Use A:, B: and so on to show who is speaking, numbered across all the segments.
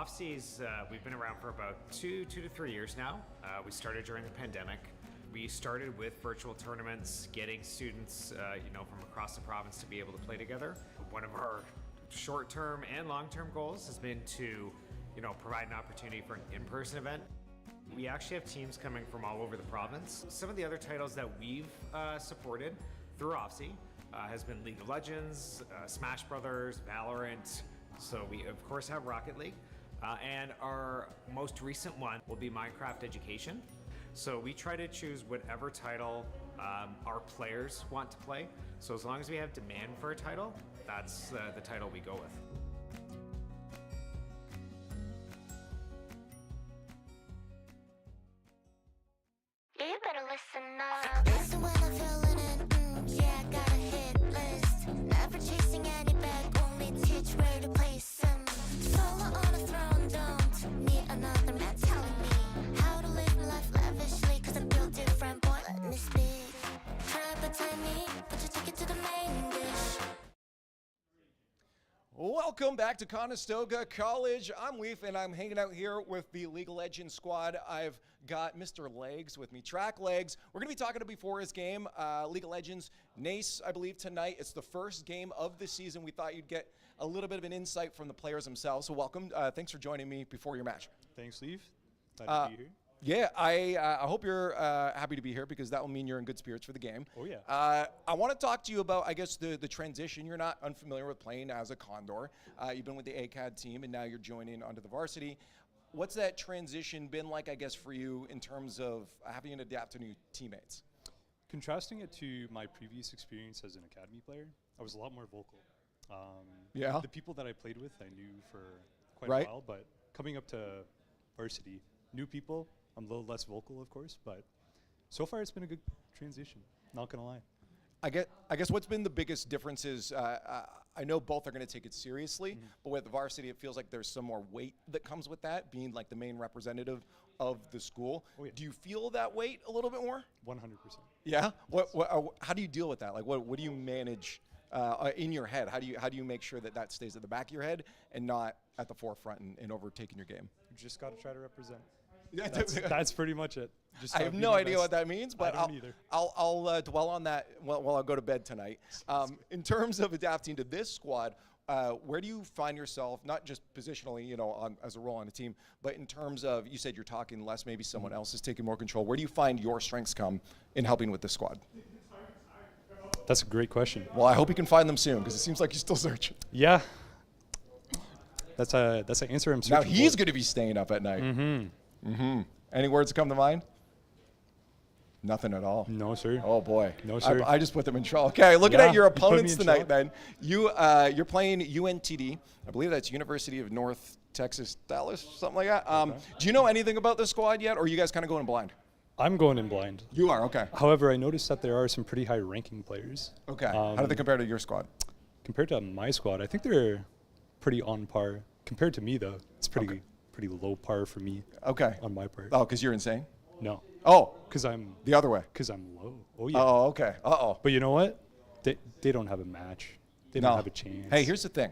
A: Off-seas, we've been around for about two to 3 years now. We started during the pandemic. We started with virtual tournaments, getting students, from across the province to be able to play together. One of our short-term and long-term goals has been to, provide an opportunity for an in-person event. We actually have teams coming from all over the province. Some of the other titles that we've supported through OFSI has been League of Legends, Smash Brothers, Valorant. So we of course have Rocket League. And our most recent one will be Minecraft Education. So we try to choose whatever title our players want to play. So as long as we have demand for a title, that's the title we go with.
B: You better listen up. Listen when I'm feeling it. Yeah, I got a hit list. Never chasing any bag, only teach where to place them. Solo on a throne, don't need another man telling me how to live my life lavishly. Cause I'm built different, boy, let me speak. Try pretend me, but you take it to the main dish.
C: Welcome back to Conestoga College. I'm Leaf, and I'm hanging out here with the League of Legends squad. I've got Mr. Legs with me, Track Legs. We're going to be talking to before his game, League of Legends, NACE, I believe, tonight. It's the first game of the season. We thought you'd get a little bit of an insight from the players themselves, so welcome. Thanks for joining me before your match.
D: Thanks, Leaf. Glad to be here.
C: Yeah, I hope you're happy to be here because that will mean you're in good spirits for the game.
D: Oh, yeah.
C: I want to talk to you about, I guess, the transition. You're not unfamiliar with playing as a Condor. You've been with the ACAD team, and now you're joining onto the varsity. What's that transition been like, I guess, for you in terms of having to adapt to new teammates?
D: Contrasting it to my previous experience as an academy player, I was a lot more vocal.
C: Yeah.
D: The people that I played with, I knew for quite
C: Right.
D: a while, but coming up to varsity, new people, I'm a little less vocal, of course, but so far it's been a good transition, not gonna lie.
C: I guess what's been the biggest difference is I know both are going to take it seriously, but with the varsity, it feels like there's some more weight that comes with that, being like the main representative of the school.
D: Oh, yeah.
C: Do you feel that weight a little bit more?
D: 100%.
C: Yeah. How do you deal with that? Like, what do you manage in your head? How do you make sure that that stays at the back of your head and not at the forefront and overtaking your game?
D: You just gotta try to represent.
C: Yeah,
D: That's pretty much it. Just
C: I have no idea what that means, but
D: I don't either.
C: I'll dwell on that while I go to bed tonight. In terms of adapting to this squad, where do you find yourself, not just positionally, as a role on a team, but in terms of, you said you're talking less, maybe someone else is taking more control. Where do you find your strengths come in helping with this squad?
D: That's a great question.
C: Well, I hope you can find them soon, because it seems like you're still searching.
D: Yeah. That's an answer I'm searching
C: Now he's
D: for.
C: going to be staying up at night.
D: Mm-hmm.
C: Any words that come to mind? Nothing at all.
D: No, sir.
C: Oh boy.
D: No, sir.
C: I just put them in trouble. Okay, looking
D: Yeah,
C: at your
D: you put me
C: opponents
D: in
C: tonight,
D: trouble.
C: then you're playing UNTD. I believe that's University of North Texas Dallas, something like that.
D: Okay.
C: Do you know anything about this squad yet, or are you guys kind of going blind?
D: I'm going in blind.
C: You are, okay.
D: However, I noticed that there are some pretty high ranking players.
C: Okay. How do they compare to your squad?
D: Compared to my squad, I think they're pretty on par. Compared to me, though, it's pretty low par for me.
C: Okay.
D: On my part.
C: Oh, because you're insane?
D: No.
C: Oh,
D: Because I'm
C: the other way.
D: low. Oh yeah.
C: Oh, okay. Uh-oh.
D: But you know what? They don't have a match. They
C: No.
D: don't have a chance.
C: Hey, here's the thing.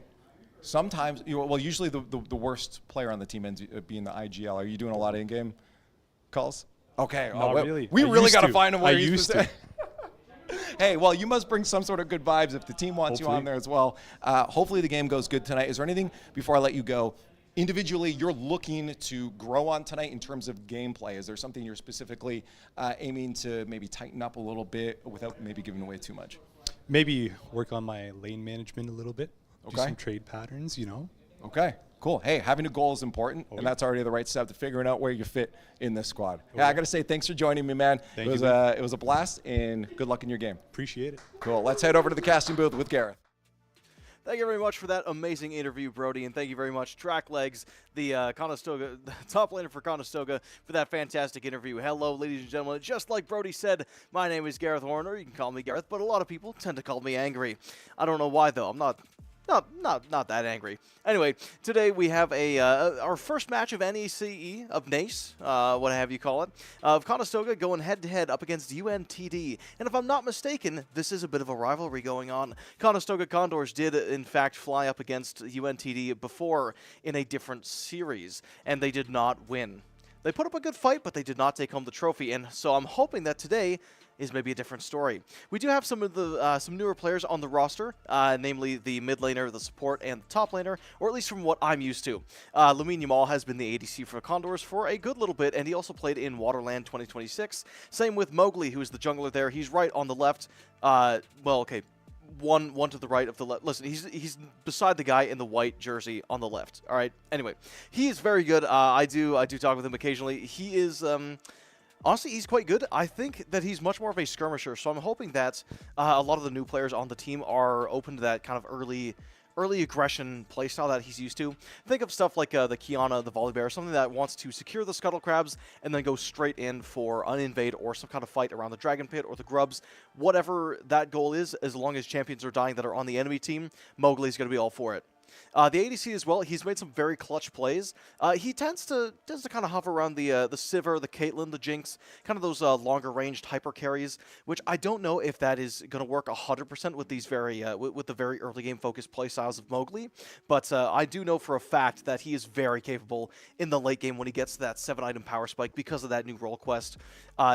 C: Sometimes, usually the worst player on the team ends up being the IGL. Are you doing a lot of in-game calls? Okay.
D: Not
C: well,
D: really.
C: We
D: I
C: really
D: used
C: got to
D: to.
C: find him where
D: I
C: he's
D: used to.
C: Hey, well, you must bring some sort of good vibes if the team wants you on
D: Hopefully.
C: there as well. Hopefully the game goes good tonight. Is there anything, before I let you go, individually you're looking to grow on tonight in terms of gameplay? Is there something you're specifically aiming to maybe tighten up a little bit without maybe giving away too much?
D: Maybe work on my lane management a little bit.
C: Okay.
D: Do some trade patterns,
C: Okay, cool. Hey, having a goal is important, and
D: yeah.
C: that's already the right step to figuring out where you fit in this squad. Yeah, I got to say thanks for joining me, man.
D: Thank
C: it was
D: you.
C: it was a blast, and good luck in your game.
D: Appreciate it.
C: Cool. Let's head over to the casting booth with Gareth.
E: Thank you very much for that amazing interview, Brody, and thank you very much, Track Legs, the Conestoga, the top laner for Conestoga, for that fantastic interview. Hello, ladies and gentlemen. Just like Brody said, my name is Gareth Horner. You can call me Gareth, but a lot of people tend to call me Angry. I don't know why, though. I'm not not that angry. Anyway, today we have our first match of NACE, of NACE, what have you call it, of Conestoga going head-to-head up against UNTD. And if I'm not mistaken, this is a bit of a rivalry going on. Conestoga Condors did, in fact, fly up against UNTD before in a different series, and they did not win. They put up a good fight, but they did not take home the trophy, and so I'm hoping that today is maybe a different story. We do have some of the some newer players on the roster, namely the mid laner, the support, and the top laner, or at least from what I'm used to. Lamine Yamal has been the ADC for the Condors for a good little bit, and he also played in Waterland 2026. Same with Mowgli, who is the jungler there. He's right on the left. Well, okay. One to the right of the left. Listen, he's beside the guy in the white jersey on the left. All right. Anyway, he is very good. I do talk with him occasionally. He is honestly, he's quite good. I think that he's much more of a skirmisher. So I'm hoping that a lot of the new players on the team are open to that kind of early aggression playstyle that he's used to. Think of stuff like the Kiana, the Volibear, something that wants to secure the Scuttle Crabs and then go straight in for an invade or some kind of fight around the Dragon Pit or the Grubs. Whatever that goal is, as long as champions are dying that are on the enemy team, Mowgli's going to be all for it. The ADC as well, he's made some very clutch plays. He tends to kind of hover around the Sivir, the Caitlyn, the Jinx, kind of those longer ranged hyper carries, which I don't know if that is going to work 100% with these with the very early game focused play styles of Mowgli. But I do know for a fact that he is very capable in the late game when he gets to that 7-item power spike because of that new role quest.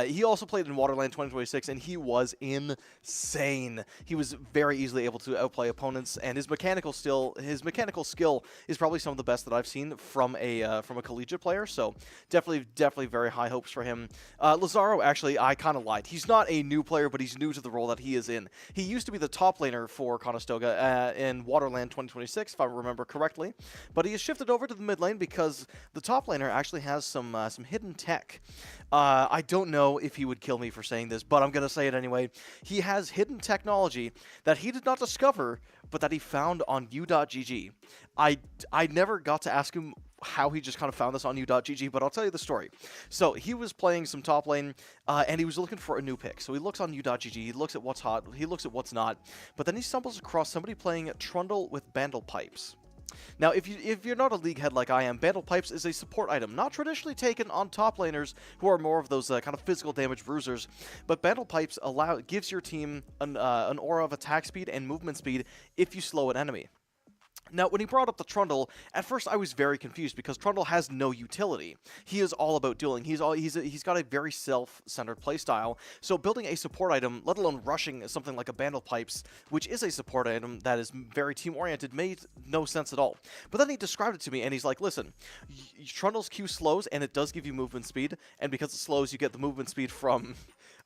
E: He also played in Waterland 2026, and he was insane. He was very easily able to outplay opponents, and his mechanical skill is probably some of the best that I've seen from a collegiate player. So definitely very high hopes for him. Lazaro, actually, I kind of lied. He's not a new player, but he's new to the role that he is in. He used to be the top laner for Conestoga in Waterland 2026, if I remember correctly, but he has shifted over to the mid lane because the top laner actually has some hidden tech. I don't know if he would kill me for saying this, but I'm going to say it anyway. He has hidden technology that he did not discover, but that he found on U.GG. I never got to ask him how he just kind of found this on U.GG, but I'll tell you the story. So he was playing some top lane, and he was looking for a new pick. So he looks on U.GG, he looks at what's hot, he looks at what's not, but then he stumbles across somebody playing Trundle with Bandle Pipes. Now, if you're not a league head like I am, Bandle Pipes is a support item, not traditionally taken on top laners who are more of those kind of physical damage bruisers, but Bandle Pipes gives your team an aura of attack speed and movement speed if you slow an enemy. Now, when he brought up the Trundle, at first I was very confused because Trundle has no utility. He is all about dueling. He's got a very self-centered playstyle, so building a support item, let alone rushing something like a Bandle Pipes, which is a support item that is very team-oriented, made no sense at all. But then he described it to me, and he's like, listen, Trundle's Q slows, and it does give you movement speed, and because it slows, you get the movement speed from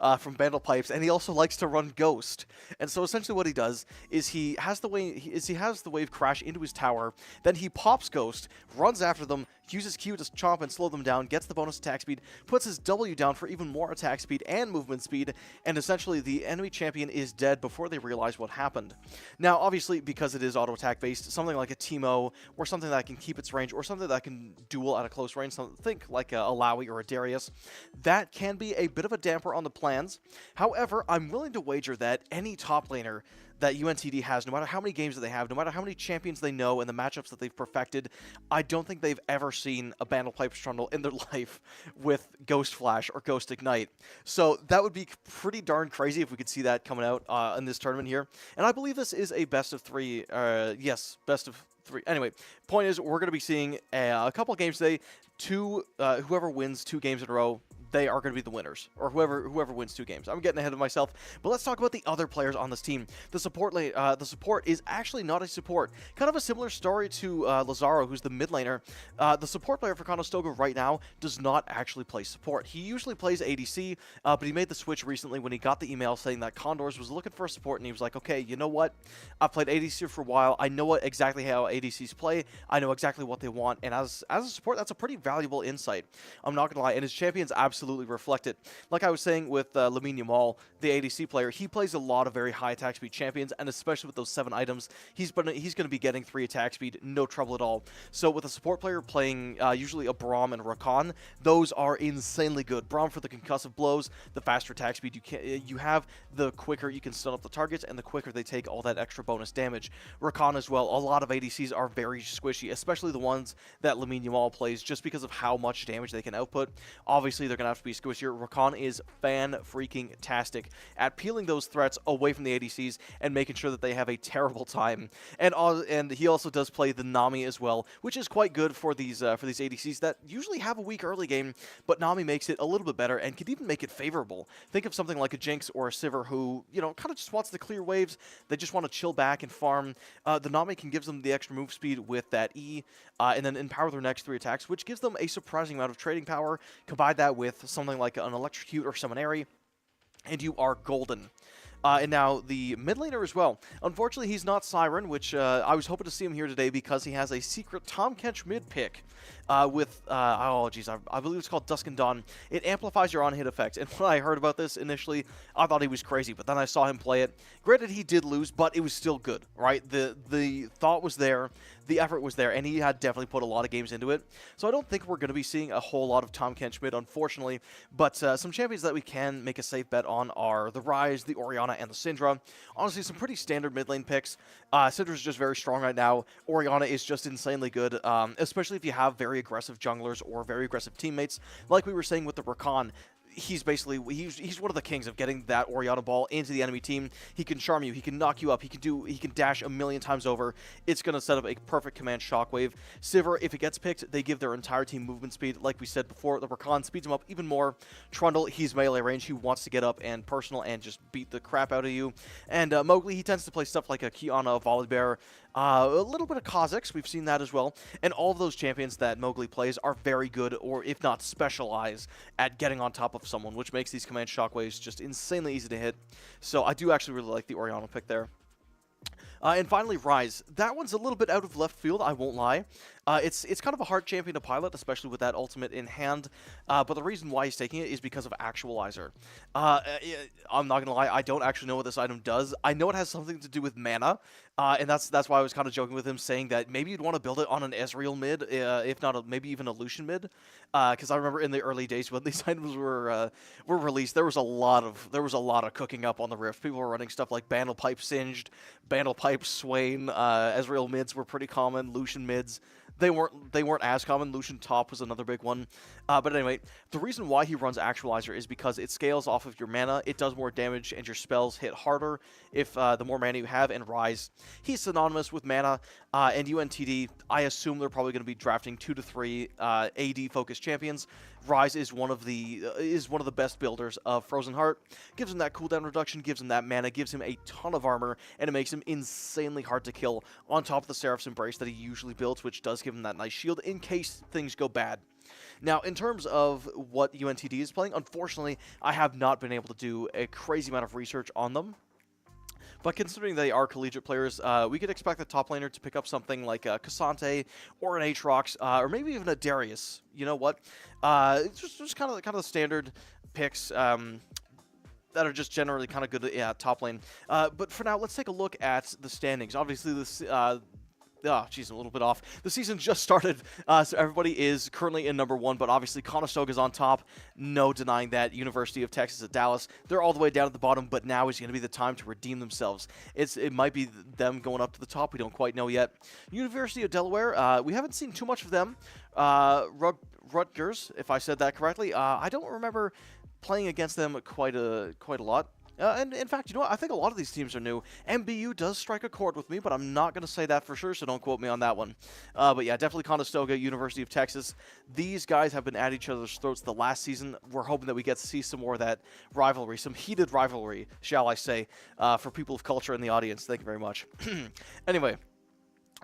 E: Bandle Pipes, and he also likes to run Ghost. And so essentially what he does is he has the wave crash into his tower, then he pops Ghost, runs after them, uses Q to chomp and slow them down, gets the bonus attack speed, puts his W down for even more attack speed and movement speed, and essentially the enemy champion is dead before they realize what happened. Now, obviously, because it is auto attack based, something like a Teemo, or something that can keep its range, or something that can duel at a close range, think like a Alawi or a Darius, that can be a bit of a damper on the plans. However, I'm willing to wager that any top laner that UNTD has, no matter how many games that they have, no matter how many champions they know and the matchups that they've perfected, I don't think they've ever seen a Bandle Pipes Trundle in their life with Ghost Flash or Ghost Ignite. So that would be pretty darn crazy if we could see that coming out in this tournament here. And I believe this is a best of three. Yes, best of three. Anyway, point is, we're going to be seeing a couple of games today. Whoever wins 2 games in a row, they are going to be the winners, or whoever wins 2 games. I'm getting ahead of myself, but let's talk about the other players on this team. The support is actually not a support. Kind of a similar story to Lazaro, who's the mid laner. The support player for Conestoga right now does not actually play support. He usually plays ADC, but he made the switch recently when he got the email saying that Condors was looking for a support, and he was like, okay, you know what? I've played ADC for a while. I know exactly how ADCs play. I know exactly what they want, and as a support, that's a pretty valuable insight. I'm not going to lie, and his champion's absolutely absolutely reflect it. Like I was saying with Lamine Yamal, the ADC player, he plays a lot of very high attack speed champions, and especially with those 7 items, he's going to be getting 3 attack speed, no trouble at all. So with a support player playing usually a Braum and Rakan, those are insanely good. Braum for the concussive blows, the faster attack speed you have, the quicker you can stun up the targets, and the quicker they take all that extra bonus damage. Rakan as well, a lot of ADCs are very squishy, especially the ones that Lamine Yamal plays, just because of how much damage they can output. Obviously, they're going to have to be squishier. Rakan is fan-freaking-tastic at peeling those threats away from the ADCs and making sure that they have a terrible time. And he also does play the Nami as well, which is quite good for these ADCs that usually have a weak early game, but Nami makes it a little bit better and can even make it favorable. Think of something like a Jinx or a Sivir who, kind of just wants to clear waves. They just want to chill back and farm. The Nami can give them the extra move speed with that E, and then empower their next 3 attacks, which gives them a surprising amount of trading power. Combine that with something like an Electrocute or Summonary, and you are golden. And now the mid laner as well. Unfortunately, he's not Siren, which I was hoping to see him here today because he has a secret Tahm Kench mid pick with, I believe it's called Dusk and Dawn. It amplifies your on-hit effect. And when I heard about this initially, I thought he was crazy, but then I saw him play it. Granted, he did lose, but it was still good, right? The thought was there, the effort was there, and he had definitely put a lot of games into it. So I don't think we're going to be seeing a whole lot of Tahm Kench mid, unfortunately, but some champions that we can make a safe bet on are the Ryze, the Orianna, and the Syndra. Honestly, some pretty standard mid lane picks. Syndra's just very strong right now. Orianna is just insanely good, especially if you have very aggressive junglers or very aggressive teammates. Like we were saying with the Rakan, he's one of the kings of getting that Orianna ball into the enemy team. He can charm you, he can knock you up, he can dash a million times over. It's going to set up a perfect command shockwave. Sivir, if it gets picked, they give their entire team movement speed. Like we said before, the Rakan speeds him up even more. Trundle, he's melee range. He wants to get up and personal and just beat the crap out of you. And Mowgli, he tends to play stuff like a Kiana, a Volibear, a little bit of Kha'Zix, we've seen that as well. And all of those champions that Mowgli plays are very good, or if not specialize, at getting on top of someone, which makes these command shockwaves just insanely easy to hit. So I do actually really like the Orianna pick there. And finally, Ryze. That one's a little bit out of left field, I won't lie. It's kind of a hard champion to pilot, especially with that ultimate in hand. But the reason why he's taking it is because of Actualizer. I'm not going to lie, I don't actually know what this item does. I know it has something to do with mana, and that's why I was kind of joking with him, saying that maybe you'd want to build it on an Ezreal mid, if not maybe even a Lucian mid. Because I remember in the early days when these items were released, there was a lot of cooking up on the Rift. People were running stuff like Bandle Pipe Singed, Bandle Pipe Swain. Ezreal mids were pretty common. Lucian mids. They weren't as common. Lucian top was another big one. But anyway, the reason why he runs Actualizer is because it scales off of your mana. It does more damage, and your spells hit harder if the more mana you have. And Ryze, he's synonymous with mana. And UNTD, I assume they're probably going to be drafting 2 to 3 AD focused champions. Ryze is one of the best builders of Frozen Heart. Gives him that cooldown reduction, gives him that mana, gives him a ton of armor, and it makes him insanely hard to kill. On top of the Seraph's Embrace that he usually builds, which does give him that nice shield in case things go bad. Now, in terms of what UNTD is playing, unfortunately, I have not been able to do a crazy amount of research on them. But considering they are collegiate players, we could expect the top laner to pick up something like a Cassante or an Aatrox, or maybe even a Darius. You know what? Just kind of the standard picks that are just generally kind of good at top lane. But for now, let's take a look at the standings. Obviously, this... geez, I'm a little bit off. The season just started, so everybody is currently in number 1, but obviously Conestoga's on top. No denying that. University of Texas at Dallas, they're all the way down at the bottom, but now is going to be the time to redeem themselves. It might be them going up to the top. We don't quite know yet. University of Delaware, we haven't seen too much of them. Rutgers, if I said that correctly. I don't remember playing against them quite a lot. And in fact, you know what? I think a lot of these teams are new. MBU does strike a chord with me, but I'm not going to say that for sure, so don't quote me on that one. But yeah, definitely Conestoga, University of Texas. These guys have been at each other's throats the last season. We're hoping that we get to see some more of that rivalry, some heated rivalry, shall I say, for people of culture in the audience. Thank you very much. Anyway.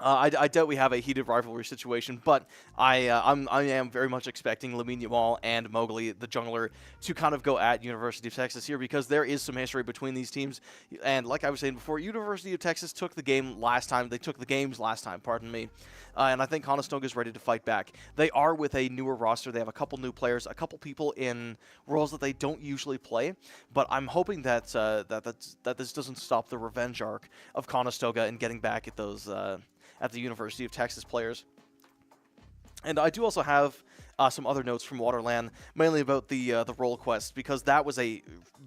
E: I doubt we have a heated rivalry situation, but I am very much expecting Lamine Yamal and Mowgli, the jungler, to kind of go at University of Texas here because there is some history between these teams. And like I was saying before, University of Texas took the game last time. They took the games last time, pardon me. And I think Conestoga is ready to fight back. They are with a newer roster. They have a couple new players, a couple people in roles that they don't usually play. But I'm hoping that that this doesn't stop the revenge arc of Conestoga and getting back at those. At the University of Texas players. And I do also have some other notes from Waterland, mainly about the role quest, because that was a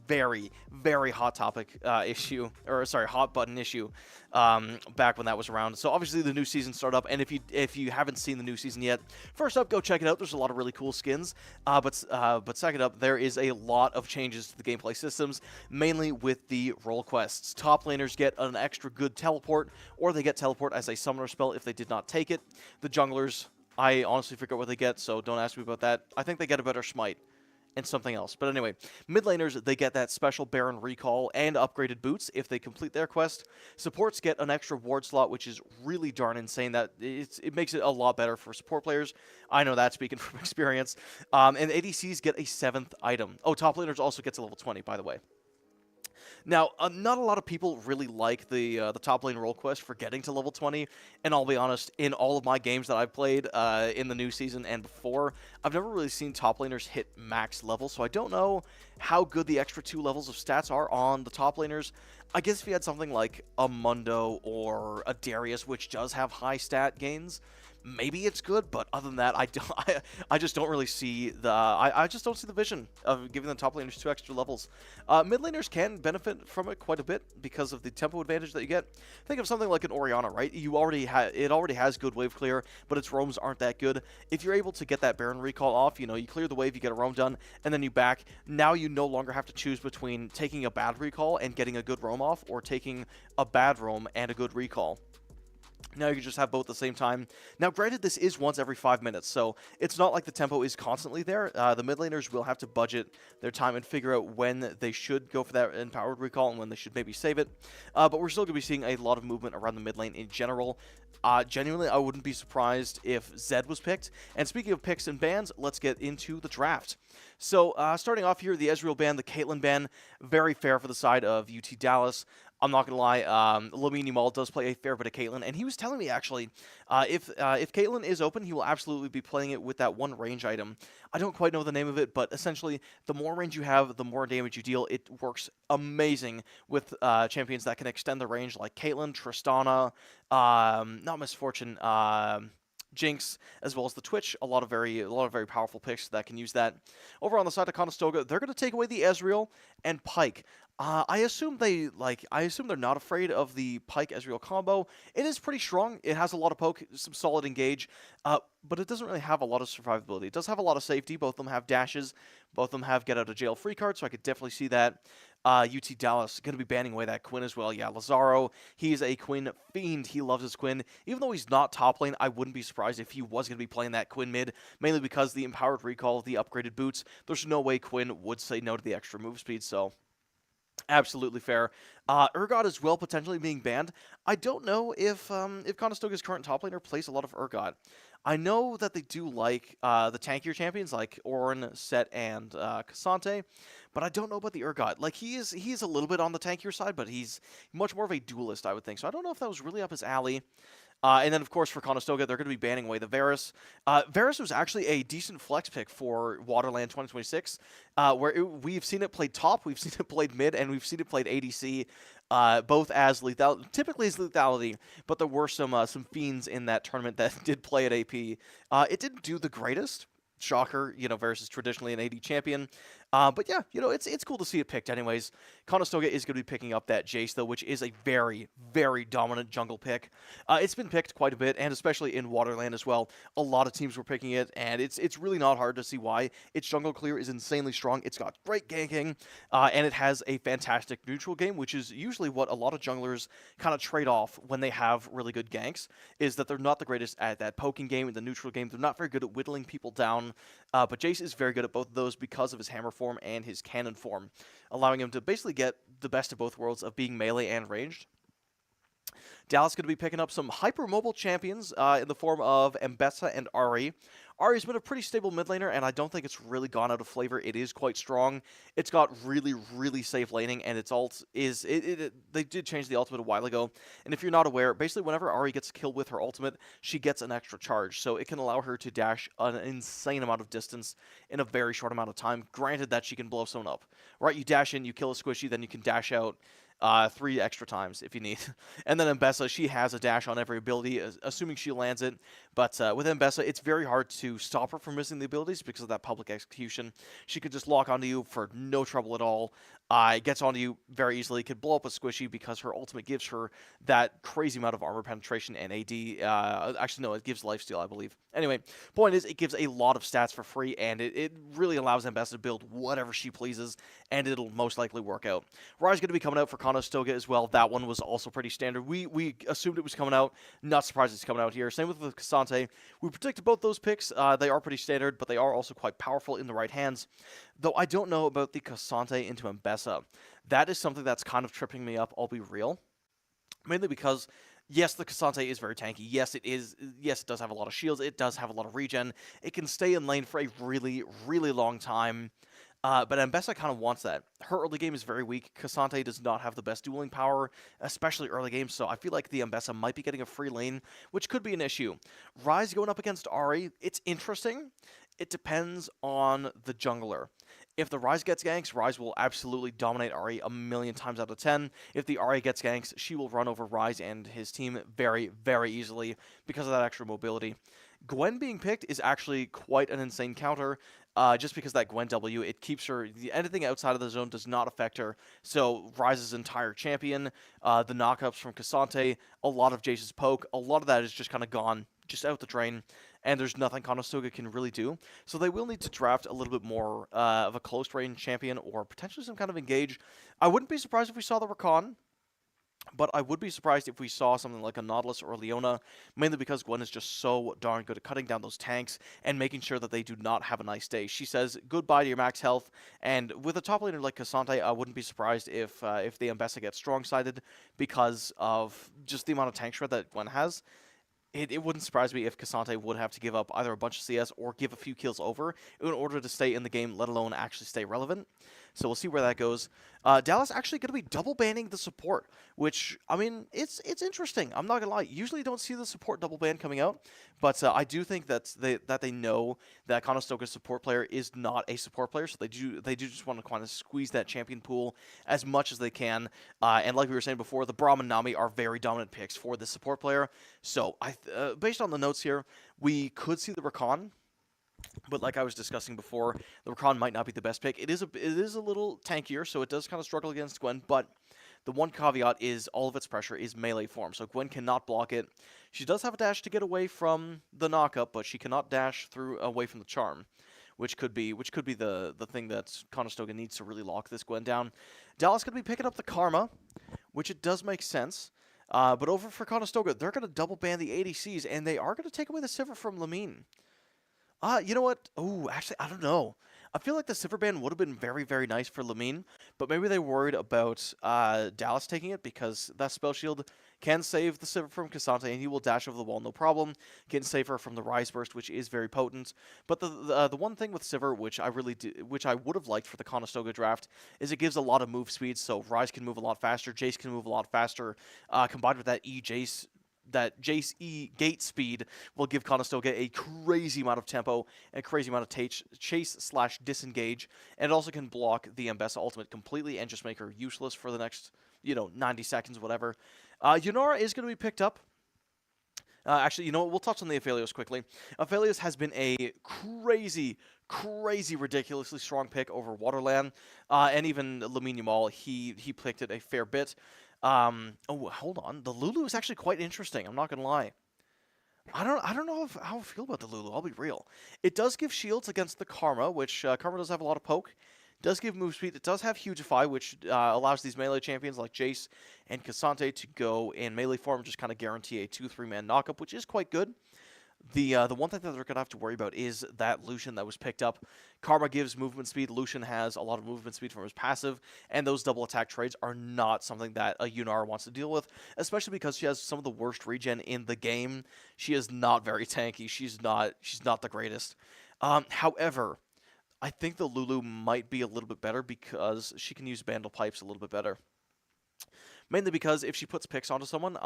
E: very, very hot topic issue, or sorry, hot button issue back when that was around. So obviously the new season started up, and if you haven't seen the new season yet, first up, go check it out. There's a lot of really cool skins, but second up, there is a lot of changes to the gameplay systems, mainly with the role quests. Top laners get an extra good teleport, or they get teleport as a summoner spell if they did not take it. The junglers, I honestly forget what they get, so don't ask me about that. I think they get a better smite and something else. But anyway, mid laners, they get that special Baron recall and upgraded boots if they complete their quest. Supports get an extra ward slot, which is really darn insane. That it makes it a lot better for support players. I know that, speaking from experience. And ADCs get a 7th item. Oh, top laners also get to level 20, by the way. Now, not a lot of people really like the top lane role quest for getting to level 20, and I'll be honest, in all of my games that I've played in the new season and before, I've never really seen top laners hit max level, so I don't know how good the extra 2 levels of stats are on the top laners. I guess if you had something like a Mundo or a Darius, which does have high stat gains, maybe it's good, but other than that, I just don't really see I just don't see the vision of giving the top laners 2 extra levels. Mid laners can benefit from it quite a bit because of the tempo advantage that you get. Think of something like an Orianna, right? It already has good wave clear, but its roams aren't that good. If you're able to get that Baron recall off, you clear the wave, you get a roam done, and then you back. Now you no longer have to choose between taking a bad recall and getting a good roam off, or taking a bad roam and a good recall. Now you can just have both at the same time. Now, granted, this is once every 5 minutes, so it's not like the tempo is constantly there. The mid laners will have to budget their time and figure out when they should go for that empowered recall and when they should maybe save it. But we're still going to be seeing a lot of movement around the mid lane in general. Genuinely, I wouldn't be surprised if Zed was picked. And speaking of picks and bans, let's get into the draft. So, starting off here, the Ezreal ban, the Caitlyn ban, very fair for the side of UT Dallas. I'm not going to lie, Lamine Yamal does play a fair bit of Caitlyn, and he was telling me, actually, if Caitlyn is open, he will absolutely be playing it with that one range item. I don't quite know the name of it, but essentially, the more range you have, the more damage you deal. It works amazing with champions that can extend the range, like Caitlyn, Tristana, not Misfortune, Jinx, as well as the Twitch. A lot of very powerful picks that can use that. Over on the side of Conestoga, they're going to take away the Ezreal and Pyke. I assume they're not afraid of the Pyke Ezreal combo. It is pretty strong. It has a lot of poke, some solid engage, but it doesn't really have a lot of survivability. It does have a lot of safety. Both of them have dashes. Both of them have get out of jail free cards, so I could definitely see that. UT Dallas going to be banning away that Quinn as well. Yeah, Lazaro, he's a Quinn fiend. He loves his Quinn. Even though he's not top lane, I wouldn't be surprised if he was going to be playing that Quinn mid, mainly because the empowered recall, the upgraded boots, there's no way Quinn would say no to the extra move speed, so absolutely fair. Urgot as well potentially being banned. I don't know if Conestoga's current top laner plays a lot of Urgot. I know that they do like the tankier champions like Ornn, Set, and Cassante, but I don't know about the Urgot. Like, he's a little bit on the tankier side, but he's much more of a duelist, I would think. So I don't know if that was really up his alley. And then, of course, for Conestoga, they're going to be banning away the Varus. Varus was actually a decent flex pick for Waterland 2026, where we've seen it played top, we've seen it played mid, and we've seen it played ADC, both as lethal, typically as lethality, but there were some fiends in that tournament that did play at AP. It didn't do the greatest. Shocker, Varus is traditionally an AD champion. But yeah, it's cool to see it picked anyways. Conestoga is going to be picking up that Jace, though, which is a very, very dominant jungle pick. It's been picked quite a bit, and especially in Waterland as well. A lot of teams were picking it, and it's really not hard to see why. Its jungle clear is insanely strong. It's got great ganking, and it has a fantastic neutral game, which is usually what a lot of junglers kind of trade off when they have really good ganks, is that they're not the greatest at that poking game and the neutral game. They're not very good at whittling people down, but Jace is very good at both of those because of his hammer form and his cannon form, allowing him to basically get the best of both worlds of being melee and ranged. Dallas going to be picking up some hypermobile champions in the form of Mbessa and Ari. Ari's been a pretty stable mid laner, and I don't think it's really gone out of flavor. It is quite strong. It's got really, really safe laning, and its ult is... they did change the ultimate a while ago, and if you're not aware, basically whenever Ari gets killed with her ultimate, she gets an extra charge, so it can allow her to dash an insane amount of distance in a very short amount of time, granted that she can blow someone up. Right, you dash in, you kill a squishy, then you can dash out 3 extra times if you need. And then Mbessa, she has a dash on every ability, assuming she lands it. But with Mbessa, it's very hard to stop her from missing the abilities because of that public execution. She could just lock onto you for no trouble at all. Gets onto you very easily. Could blow up a squishy because her ultimate gives her that crazy amount of armor penetration and AD. Actually, no, it gives lifesteal, I believe. Anyway, point is, it gives a lot of stats for free, and it really allows Mbessa to build whatever she pleases, and it'll most likely work out. Rai's going to be coming out for Conestoga as well. That one was also pretty standard. We assumed it was coming out. Not surprised it's coming out here. Same with the Cassante. We predicted both those picks. They are pretty standard, but they are also quite powerful in the right hands. Though I don't know about the Cassante into Mbessa. That is something that's kind of tripping me up, I'll be real. Mainly because, yes, the Cassante is very tanky. Yes, it is. Yes, it does have a lot of shields. It does have a lot of regen. It can stay in lane for a really, really long time. But Mbessa kind of wants that. Her early game is very weak. Cassante does not have the best dueling power, especially early game, so I feel like the Mbessa might be getting a free lane, which could be an issue. Ryze going up against Ari, it's interesting. It depends on the jungler. If the Ryze gets ganks, Ryze will absolutely dominate Ari a million times out of 10. If the Ari gets ganks, she will run over Ryze and his team very, very easily because of that extra mobility. Gwen being picked is actually quite an insane counter, just because that Gwen W, it keeps her, anything outside of the zone does not affect her, so Ryze's entire champion, the knockups from Cassante, a lot of Jace's poke, a lot of that is just kind of gone, just out the drain, and there's nothing Conestoga can really do, so they will need to draft a little bit more of a close range champion, or potentially some kind of engage. I wouldn't be surprised if we saw the Rakan, but I would be surprised if we saw something like a Nautilus or a Leona, mainly because Gwen is just so darn good at cutting down those tanks and making sure that they do not have a nice day. She says goodbye to your max health, and with a top laner like Cassante, I wouldn't be surprised if the Mbessa gets strong-sided because of just the amount of tank shred that Gwen has. It wouldn't surprise me if Cassante would have to give up either a bunch of CS or give a few kills over in order to stay in the game, let alone actually stay relevant. So we'll see where that goes. Dallas actually going to be double banning the support, which, I mean, it's interesting. I'm not going to lie. Usually don't see the support double ban coming out, but I do think that they know that Conestoga's support player is not a support player, so they do just want to kind of squeeze that champion pool as much as they can. And like we were saying before, the Braum and Nami are very dominant picks for the support player. So based on the notes here, we could see the Rakan. But like I was discussing before, the Rakan might not be the best pick. It is a little tankier, so it does kind of struggle against Gwen. But the one caveat is all of its pressure is melee form, so Gwen cannot block it. She does have a dash to get away from the knockup, but she cannot dash away from the charm, which could be the thing that Conestoga needs to really lock this Gwen down. Dallas going to be picking up the Karma, which it does make sense. But over for Conestoga, they're going to double ban the ADCs, and they are going to take away the Sivir from Lamine. You know what? Oh, actually, I don't know. I feel like the Sivir ban would have been very, very nice for Lamine, but maybe they worried about Dallas taking it because that spell shield can save the Sivir from Cassante, and he will dash over the wall no problem. Can save her from the Rise Burst, which is very potent. But the one thing with Sivir, which I would have liked for the Conestoga draft, is it gives a lot of move speed, so Rise can move a lot faster, Jace can move a lot faster, combined with that Jace E gate speed will give Conestoga a crazy amount of tempo and a crazy amount of chase/disengage, and it also can block the Mbessa ultimate completely and just make her useless for the next, 90 seconds, whatever. Yunara is going to be picked up. Actually, we'll touch on the Aphelios quickly. Aphelios has been a crazy, ridiculously strong pick over Waterland, and even Lamine Yamal, he picked it a fair bit. Oh, hold on. The Lulu is actually quite interesting. I'm not gonna lie. I don't know how I feel about the Lulu. I'll be real. It does give shields against the Karma, which Karma does have a lot of poke. It does give move speed. It does have Hugify, which allows these melee champions like Jace and Cassante to go in melee form, just kind of guarantee a 2-3 man knockup, which is quite good. The one thing that they're going to have to worry about is that Lucian that was picked up. Karma gives movement speed. Lucian has a lot of movement speed from his passive, and those double attack trades are not something that a Yunara wants to deal with, especially because she has some of the worst regen in the game. She is not very tanky. She's not the greatest. However, I think the Lulu might be a little bit better because she can use Bandle Pipes a little bit better. Mainly because if she puts picks onto someone,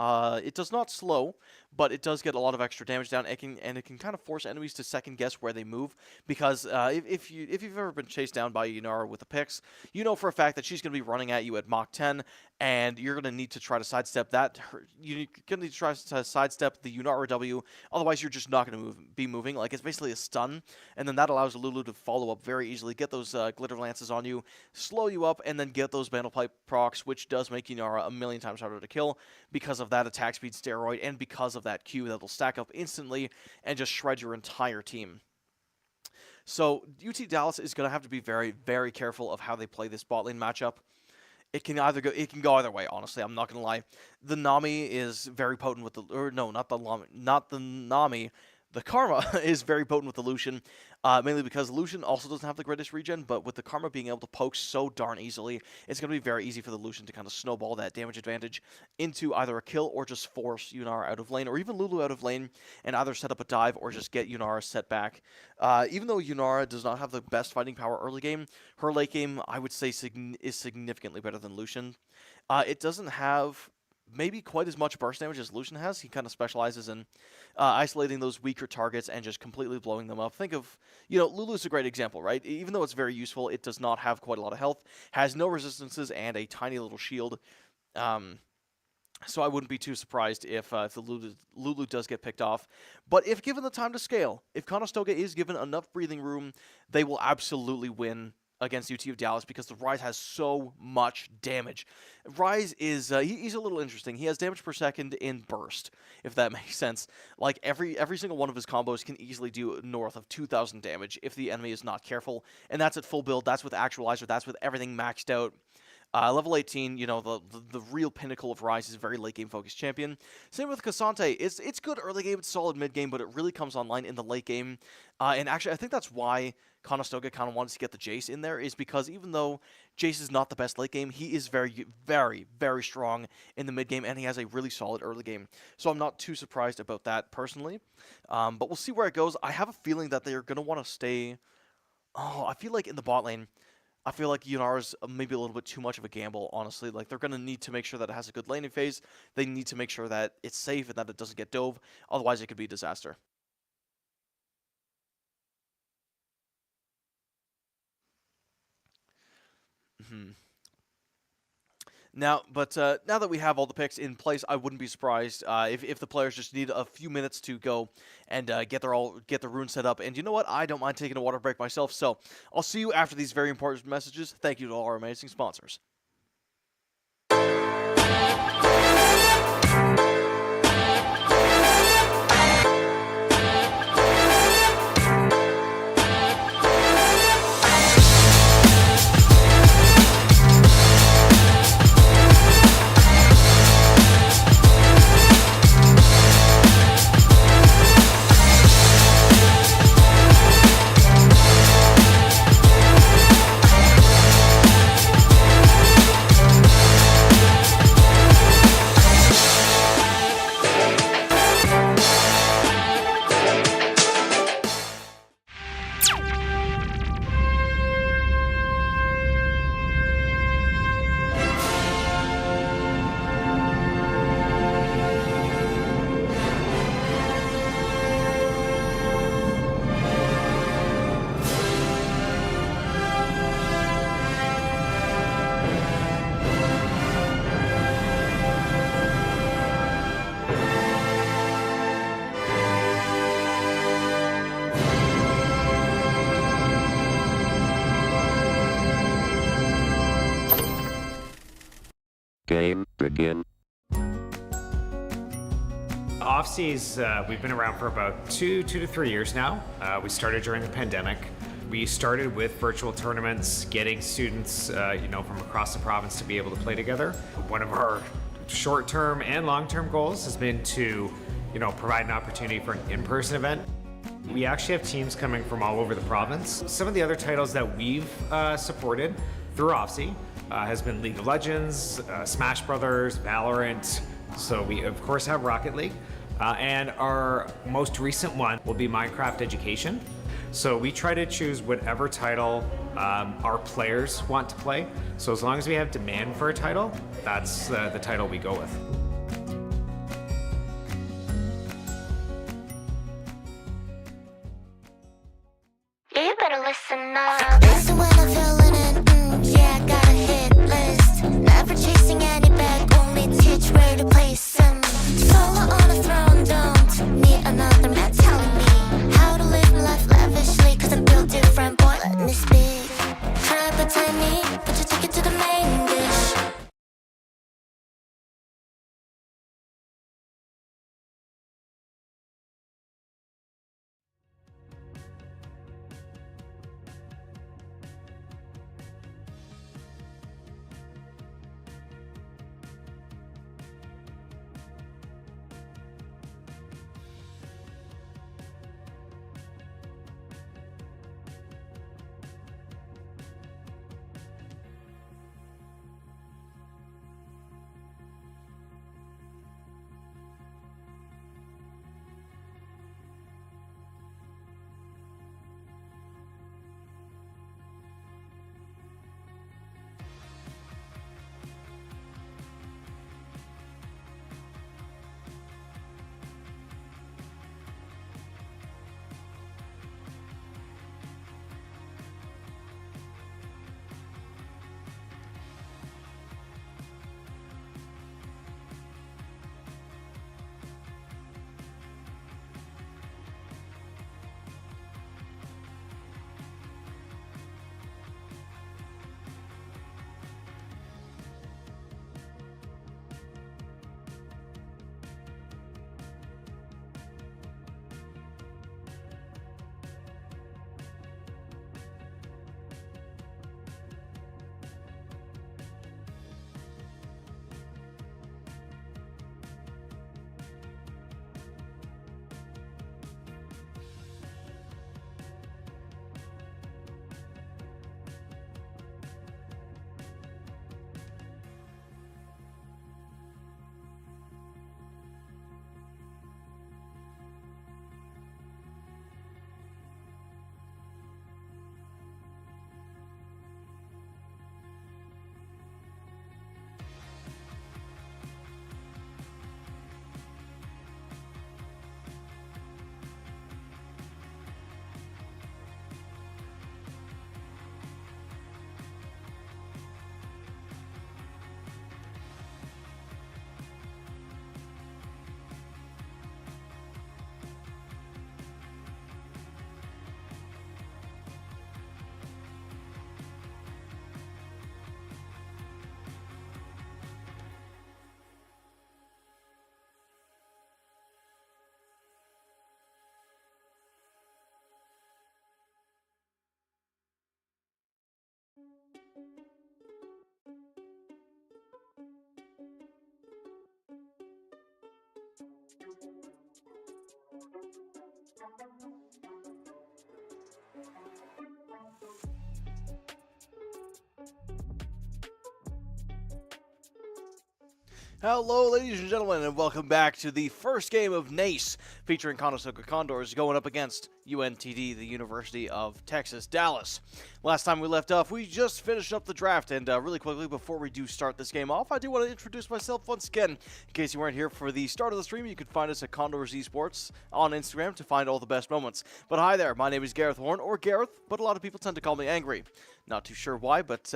E: it does not slow, but it does get a lot of extra damage down, and it can kind of force enemies to second guess where they move. Because if you've ever been chased down by Yunara with a picks, you know for a fact that she's going to be running at you at Mach 10, and you're going to need to try to sidestep that. You're going to need to try to sidestep the Yunara W, otherwise you're just not going to be moving. Like, it's basically a stun, and then that allows Lulu to follow up very easily, get those glitter lances on you, slow you up, and then get those Bandle Pipe procs, which does make Yunara a million times harder to kill because of that attack speed steroid and because of that Q that will stack up instantly and just shred your entire team. So UT Dallas is going to have to be very, very careful of how they play this bot lane matchup. It can go either way, honestly. I'm not going to lie. The Nami is very potent with the Nami. The Karma is very potent with the Lucian, mainly because Lucian also doesn't have the greatest regen, but with the Karma being able to poke so darn easily, it's going to be very easy for the Lucian to kind of snowball that damage advantage into either a kill or just force Yunara out of lane, or even Lulu out of lane, and either set up a dive or just get Yunara set back. Even though Yunara does not have the best fighting power early game, her late game, I would say, is significantly better than Lucian. It doesn't have maybe quite as much burst damage as Lucian has. He kind of specializes in isolating those weaker targets and just completely blowing them up. Think of, Lulu's a great example, right? Even though it's very useful, it does not have quite a lot of health, has no resistances, and a tiny little shield. So I wouldn't be too surprised if the Lulu does get picked off. But if given the time to scale, if Conestoga is given enough breathing room, they will absolutely win against UT of Dallas because the Ryze has so much damage. Ryze is, he's a little interesting. He has damage per second in burst, if that makes sense. Like, every single one of his combos can easily do north of 2,000 damage if the enemy is not careful. And that's at full build, that's with Actualizer, that's with everything maxed out. Level 18, the real pinnacle of Ryze is a very late game focused champion. Same with Cassante. It's good early game, it's solid mid game, but it really comes online in the late game. And actually, I think that's why Conestoga kind of wanted to get the Jace in there, is because even though Jace is not the best late game, he is very, very, very strong in the mid game, and he has a really solid early game. So I'm not too surprised about that personally. But we'll see where it goes. I have a feeling that they're going to want to stay. I feel like in the bot lane, I feel like Yunara's maybe a little bit too much of a gamble, honestly. Like, they're going to need to make sure that it has a good laning phase. They need to make sure that it's safe and that it doesn't get dove. Otherwise, it could be a disaster. Now that we have all the picks in place, I wouldn't be surprised if the players just need a few minutes to go and get their rune set up. And you know what? I don't mind taking a water break myself. So I'll see you after these very important messages. Thank you to all our amazing sponsors.
F: Game begin.
A: Offseas, we've been around for about two to 3 years now. We started during the pandemic. We started with virtual tournaments, getting students, from across the province to be able to play together. One of our short-term and long-term goals has been to provide an opportunity for an in-person event. We actually have teams coming from all over the province. Some of the other titles that we've supported through OFSI has been League of Legends, Smash Brothers, Valorant. So we of course have Rocket League. And our most recent one will be Minecraft Education. So we try to choose whatever title our players want to play. So as long as we have demand for a title, that's the title we go with.
B: You better listen up. Listen when I'm feeling it. Yeah, I got a hit list. Never chasing any bag, only teach where to place them. Solo on a throne, don't need another man telling me how to live my life lavishly. Cause I'm built different, boy, let me speak. Try but tiny, but you take it to the main dish.
E: Hello, ladies and gentlemen, and welcome back to the first game of NACE, featuring Conestoga Condors going up against UNTD, the University of Texas, Dallas. Last time we left off, we just finished up the draft, and really quickly, before we do start this game off, I do want to introduce myself once again. In case you weren't here for the start of the stream, you can find us at Condors Esports on Instagram to find all the best moments. But hi there, my name is Gareth Horn, or Gareth, but a lot of people tend to call me Angry. Not too sure why, but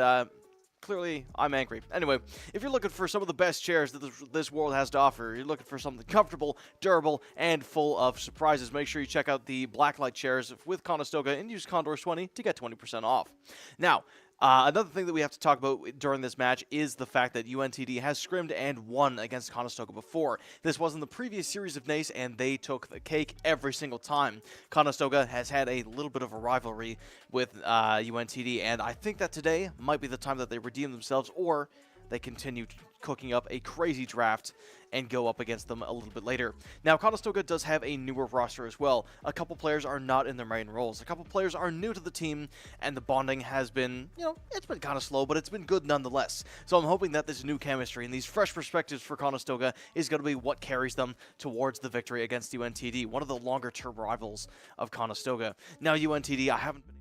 E: clearly, I'm angry. Anyway, if you're looking for some of the best chairs that this world has to offer, you're looking for something comfortable, durable, and full of surprises, make sure you check out the Blacklight chairs with Conestoga and use Condors20 to get 20% off. Now, another thing that we have to talk about during this match is the fact that UNTD has scrimmed and won against Conestoga before. This was in the previous series of NACE, and they took the cake every single time. Conestoga has had a little bit of a rivalry with UNTD, and I think that today might be the time that they redeem themselves, or they continue cooking up a crazy draft and go up against them a little bit later. Now, Conestoga does have a newer roster as well. A couple players are not in their main roles. A couple players are new to the team, and the bonding has been, it's been kind of slow, but it's been good nonetheless. So I'm hoping that this new chemistry and these fresh perspectives for Conestoga is going to be what carries them towards the victory against UNTD, one of the longer-term rivals of Conestoga. Now, UNTD, I haven't been...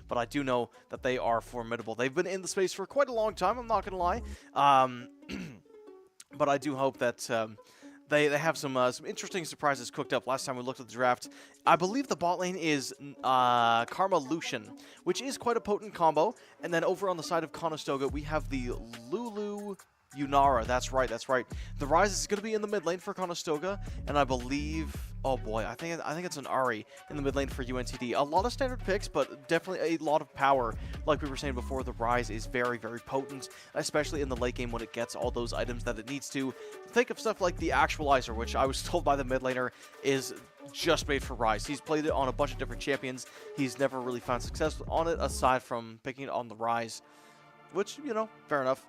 E: but I do know that they are formidable. They've been in the space for quite a long time, I'm not going to lie. But I do hope that they have some interesting surprises cooked up. Last time we looked at the draft, I believe the bot lane is Karma Lucian, which is quite a potent combo. And then over on the side of Conestoga, we have the Lulu Yunara. That's right, that's right. The Rise is going to be in the mid lane for Conestoga, and I believe, oh boy, I think it's an Ari in the mid lane for UNTD. A lot of standard picks, but definitely a lot of power. Like we were saying before, the Rise is very, very potent, especially in the late game when it gets all those items that it needs to. Think of stuff like the Actualizer, which I was told by the mid laner is just made for Rise. He's played it on a bunch of different champions. He's never really found success on it aside from picking it on the Rise, which, fair enough.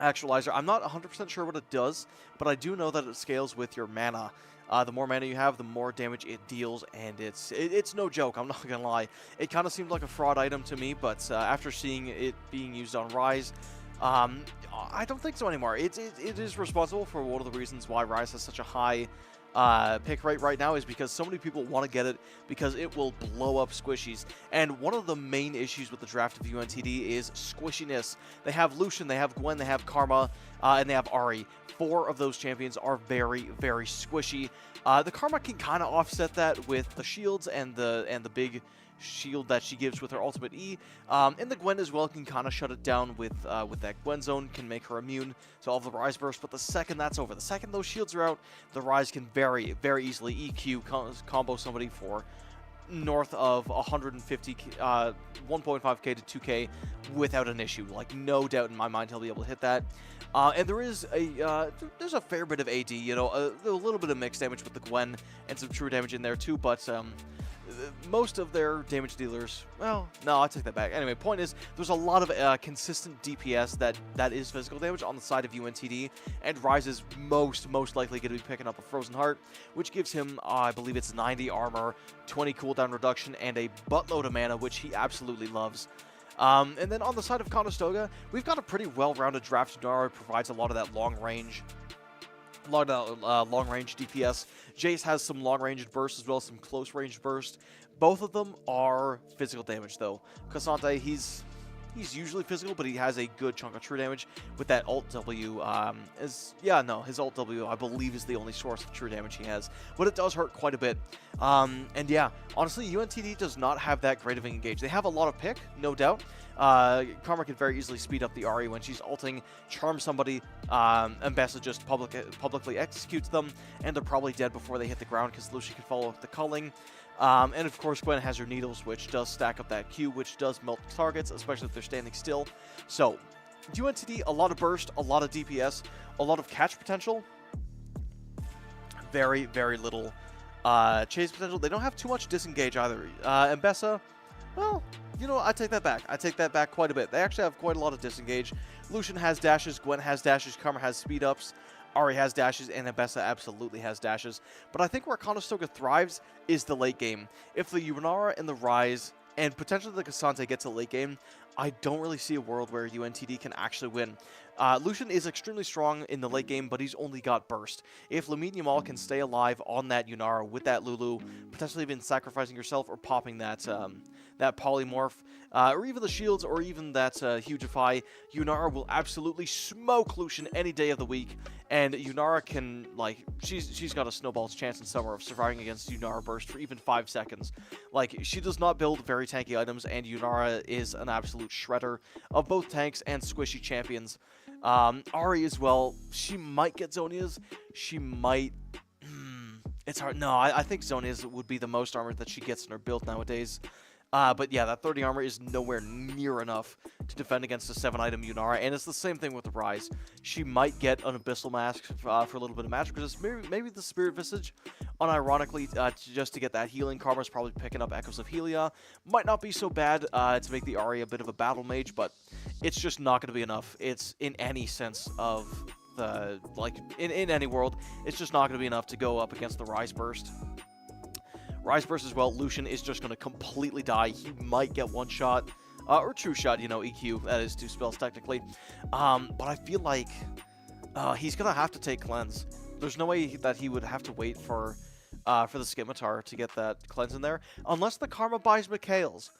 E: Actualizer, I'm not 100% sure what it does, but I do know that it scales with your mana. The more mana you have, the more damage it deals, and it's no joke, I'm not gonna lie. It kind of seemed like a fraud item to me, but after seeing it being used on Rise, I don't think so anymore. It is responsible for one of the reasons why Rise has such a high pick rate right now, is because so many people want to get it because it will blow up squishies. And one of the main issues with the draft of UNTD is squishiness. They have Lucian, they have Gwen, they have Karma, and they have Ari. 4 of those champions are very, very squishy. The Karma can kind of offset that with the shields and the big shield that she gives with her ultimate E, and the Gwen as well can kind of shut it down with that Gwen zone, can make her immune to all of the Rise burst. But the second that's over, the second those shields are out, the Rise can very, very easily EQ combo somebody for north of 150, 1.5k to 2k without an issue. Like, no doubt in my mind he'll be able to hit that. And there is there's a fair bit of AD, a little bit of mixed damage with the Gwen and some true damage in there too, but most of their damage dealers, well, no, I take that back. Anyway, point is, there's a lot of consistent DPS that is physical damage on the side of UNTD, and Rise is most likely going to be picking up a Frozen Heart, which gives him, I believe it's 90 armor, 20 cooldown reduction, and a buttload of mana, which he absolutely loves. And then on the side of Conestoga, we've got a pretty well-rounded draft. Yunara provides a lot of that long-range DPS. Jace has some long-range burst as well as some close-range burst. Both of them are physical damage, though. Cassante, he's usually physical, but he has a good chunk of true damage with that Alt W. His Alt W, I believe, is the only source of true damage he has, but it does hurt quite a bit. And yeah, honestly, UNTD does not have that great of an engage. They have a lot of pick, no doubt. Karma can very easily speed up the Ari when she's ulting, charm somebody, and Bessa just publicly executes them, and they're probably dead before they hit the ground because Lucian can follow up the culling. And of course, Gwen has her needles, which does stack up that Q, which does melt targets, especially if they're standing still. So, UNTD, a lot of burst, a lot of DPS, a lot of catch potential, very, very little chase potential. They don't have too much disengage either. And Bessa, well, I take that back. I take that back quite a bit. They actually have quite a lot of disengage. Lucian has dashes, Gwen has dashes, Karma has speed ups, Ari has dashes, and Abessa absolutely has dashes. But I think where Conestoga thrives is the late game. If the Yunara and the Rise, and potentially the Cassante gets a late game, I don't really see a world where UNTD can actually win. Lucian is extremely strong in the late game, but he's only got burst. If Lamine Yamal can stay alive on that Yunara with that Lulu, potentially even sacrificing yourself or popping that that polymorph, or even the shields, or even that Hugify, Yunara will absolutely smoke Lucian any day of the week. And Yunara can, she's got a snowball's chance in summer of surviving against Yunara burst for even 5 seconds. She does not build very tanky items, and Yunara is an absolute shredder of both tanks and squishy champions. Ari as well, she might get Zonia's, she might... It's hard. No, I think Zonia's would be the most armor that she gets in her build nowadays. But yeah, that 30 armor is nowhere near enough to defend against a 7-item Yunara, and it's the same thing with the Rise. She might get an Abyssal Mask for a little bit of magic resist, maybe the Spirit Visage, unironically, just to get that healing. Karma's probably picking up Echoes of Helia. Might not be so bad to make the Ahri a bit of a battle mage, but it's just not going to be enough. It's in any sense of the, like, in any world, it's just not going to be enough to go up against the Rise Burst. Rise Burst as well, Lucian is just going to completely die. He might get one shot. Or true shot, you know, EQ, that is 2 spells technically. But I feel like he's going to have to take Cleanse. There's no way that he would have to wait for the Scimitar to get that Cleanse in there, unless the Karma buys Mikhail's.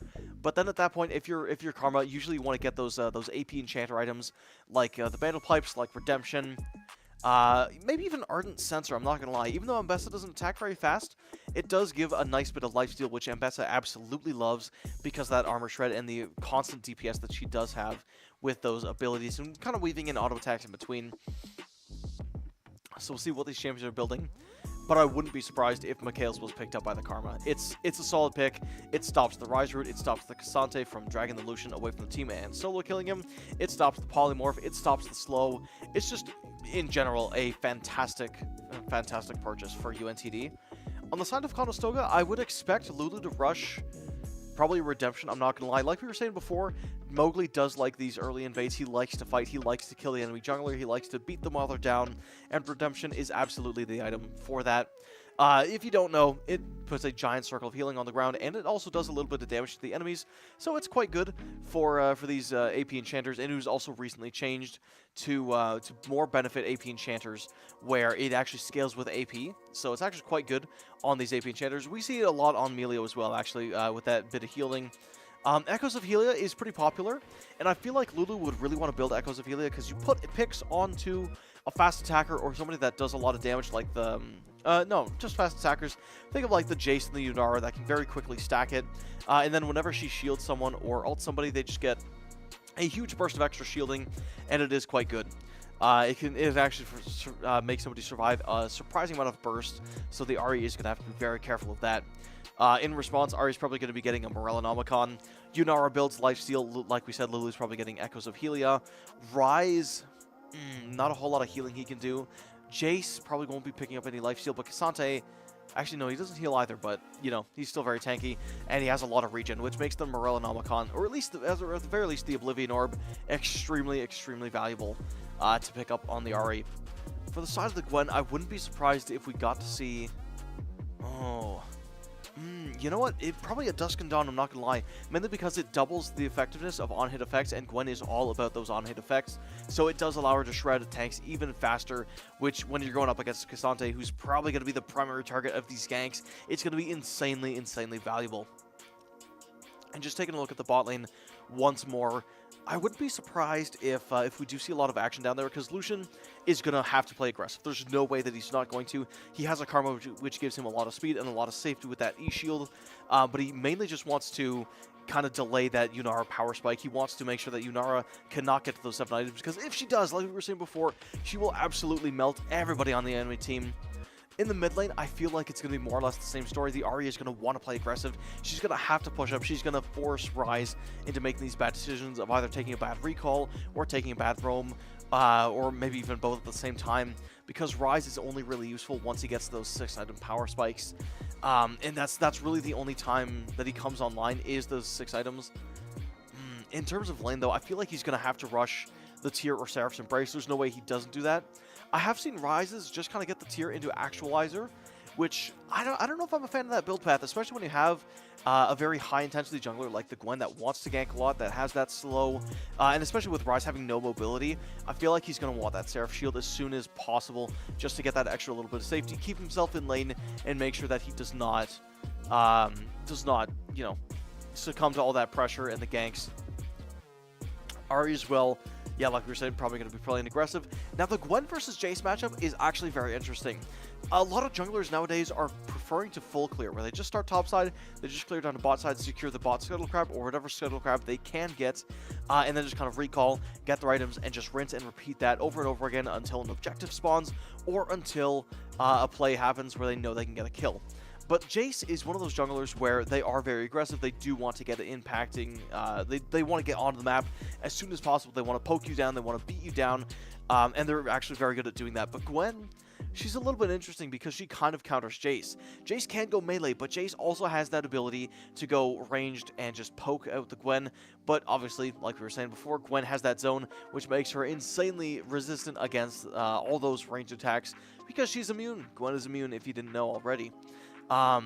E: But then at that point, if you're Karma, usually you want to get those AP Enchanter items, like the Bandle Pipes, like Redemption, maybe even Ardent Sensor, I'm not going to lie. Even though Ambessa doesn't attack very fast, it does give a nice bit of lifesteal, which Ambessa absolutely loves because of that Armor Shred and the constant DPS that she does have with those abilities, and kind of weaving in auto attacks in between. So we'll see what these champions are building. But I wouldn't be surprised if Mikhail's was picked up by the Karma. It's a solid pick. It stops the Rise Root. It stops the Cassante from dragging the Lucian away from the team and solo killing him. It stops the Polymorph. It stops the slow. It's just, in general, a fantastic purchase for UNTD. On the side of Conestoga, I would expect Lulu to rush probably Redemption, I'm not going to lie. Like we were saying before, Mowgli does like these early invades. He likes to fight. He likes to kill the enemy jungler. He likes to beat them while they're down. And Redemption is absolutely the item for that. If you don't know, it puts a giant circle of healing on the ground, and it also does a little bit of damage to the enemies. So it's quite good for these AP Enchanters, and it was also recently changed to more benefit AP Enchanters, where it actually scales with AP. So it's actually quite good on these AP Enchanters. We see it a lot on Melio as well, actually, with that bit of healing. Echoes of Helia is pretty popular, and I feel like Lulu would really want to build Echoes of Helia because you put picks onto a fast attacker or somebody that does a lot of damage, like the... no, just fast attackers. Think of like the Jace and the Yunara that can very quickly stack it. And then whenever she shields someone or ults somebody, they just get a huge burst of extra shielding, and it is quite good. It actually makes somebody survive a surprising amount of burst, so the Ahri is going to have to be very careful of that. In response, Ahri is probably going to be getting a Morellonomicon. Yunara builds Lifesteal, like we said, Lulu's probably getting Echoes of Helia. Rise, not a whole lot of healing he can do. Jace probably won't be picking up any lifesteal, but Cassante, actually no, he doesn't heal either, but, you know, he's still very tanky, and he has a lot of regen, which makes the Morellonomicon, or at least, at the very least, the Oblivion Orb, extremely, extremely valuable to pick up on the Ahri. For the side of the Gwen, I wouldn't be surprised if we got to see... Oh... you know what? Probably a Dusk and Dawn, I'm not going to lie. Mainly because it doubles the effectiveness of on-hit effects, and Gwen is all about those on-hit effects. So it does allow her to shred tanks even faster, which when you're going up against Cassante, who's probably going to be the primary target of these ganks, it's going to be insanely, insanely valuable. And just taking a look at the bot lane once more, I wouldn't be surprised if we do see a lot of action down there, because Lucian is going to have to play aggressive. There's no way that he's not going to. He has a Karma which gives him a lot of speed and a lot of safety with that E-Shield, but he mainly just wants to kind of delay that Yunara power spike. He wants to make sure that Yunara cannot get to those 7 items, because if she does, like we were saying before, she will absolutely melt everybody on the enemy team. In the mid lane, I feel like it's going to be more or less the same story. The Ahri is going to want to play aggressive. She's going to have to push up. She's going to force Rise into making these bad decisions of either taking a bad recall or taking a bad roam, or maybe even both at the same time, because Rise is only really useful once he gets those 6-item power spikes. And that's really the only time that he comes online, is those 6 items. In terms of lane, though, I feel like he's going to have to rush the Tier or Seraph's Embrace. There's no way he doesn't do that. I have seen Rises just kind of get the Tier into Actualizer, which I don't know if I'm a fan of that build path, especially when you have a very high-intensity jungler like the Gwen that wants to gank a lot, that has that slow, and especially with Rise having no mobility, I feel like he's going to want that Seraph Shield as soon as possible just to get that extra little bit of safety, keep himself in lane, and make sure that he does not, you know, succumb to all that pressure and the ganks. Ahri as well. Yeah, like we were saying, probably going to be playing aggressive. Now, the Gwen versus Jace matchup is actually very interesting. A lot of junglers nowadays are preferring to full clear, where they just start topside, they just clear down to bot side, secure the bot Scuttle Crab or whatever Scuttle Crab they can get, and then just kind of recall, get their items, and just rinse and repeat that over and over again until an objective spawns, or until a play happens where they know they can get a kill. But Jace is one of those junglers where they are very aggressive. They do want to get it impacting. They want to get onto the map as soon as possible. They want to poke you down. They want to beat you down. And they're actually very good at doing that. But Gwen, she's a little bit interesting because she kind of counters Jace. Jace can go melee, but Jace also has that ability to go ranged and just poke out the Gwen. But obviously, like we were saying before, Gwen has that zone, which makes her insanely resistant against all those ranged attacks because she's immune. Gwen is immune if you didn't know already. Now,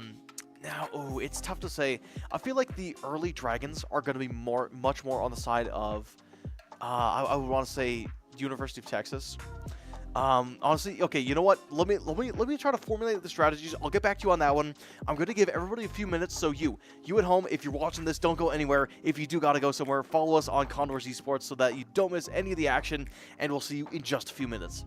E: it's tough to say. I feel like the early dragons are going to be much more on the side of, I would want to say, University of Texas. Honestly, okay, you know what? Let me try to formulate the strategies. I'll get back to you on that one. I'm going to give everybody a few minutes, so you at home, if you're watching this, don't go anywhere. If you do got to go somewhere, follow us on Condors Esports so that you don't miss any of the action, and we'll see you in just a few minutes.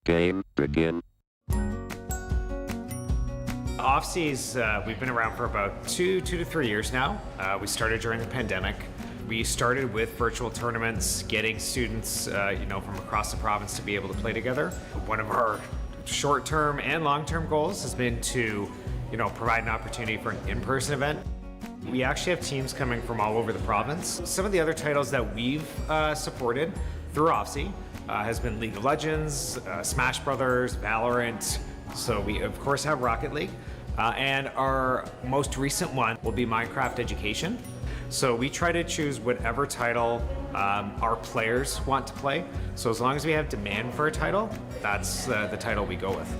F: Game begin.
A: Off-seas, we've been around for about two to 3 years now. We started during the pandemic. We started with virtual tournaments, getting students, from across the province to be able to play together. One of our short-term and long-term goals has been to, provide an opportunity for an in-person event. We actually have teams coming from all over the province. Some of the other titles that we've supported through OFSI has been League of Legends, Smash Brothers, Valorant. So we of course have Rocket League. And our most recent one will be Minecraft Education. So we try to choose whatever title our players want to play. So as long as we have demand for a title, that's the title we go with.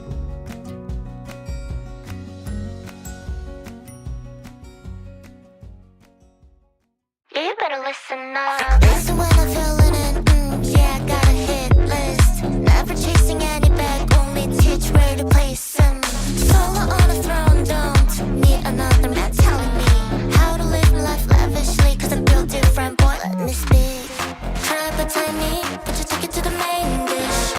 B: You better listen up. Listen when I'm feeling it. Yeah, I got a hit list. Never chasing any bag, only teach where to place them. Solo on a throne, don't need another man telling me how to live my life lavishly. Cause I'm built different, boy, let me speak. Try but tiny, but you take it to the main dish.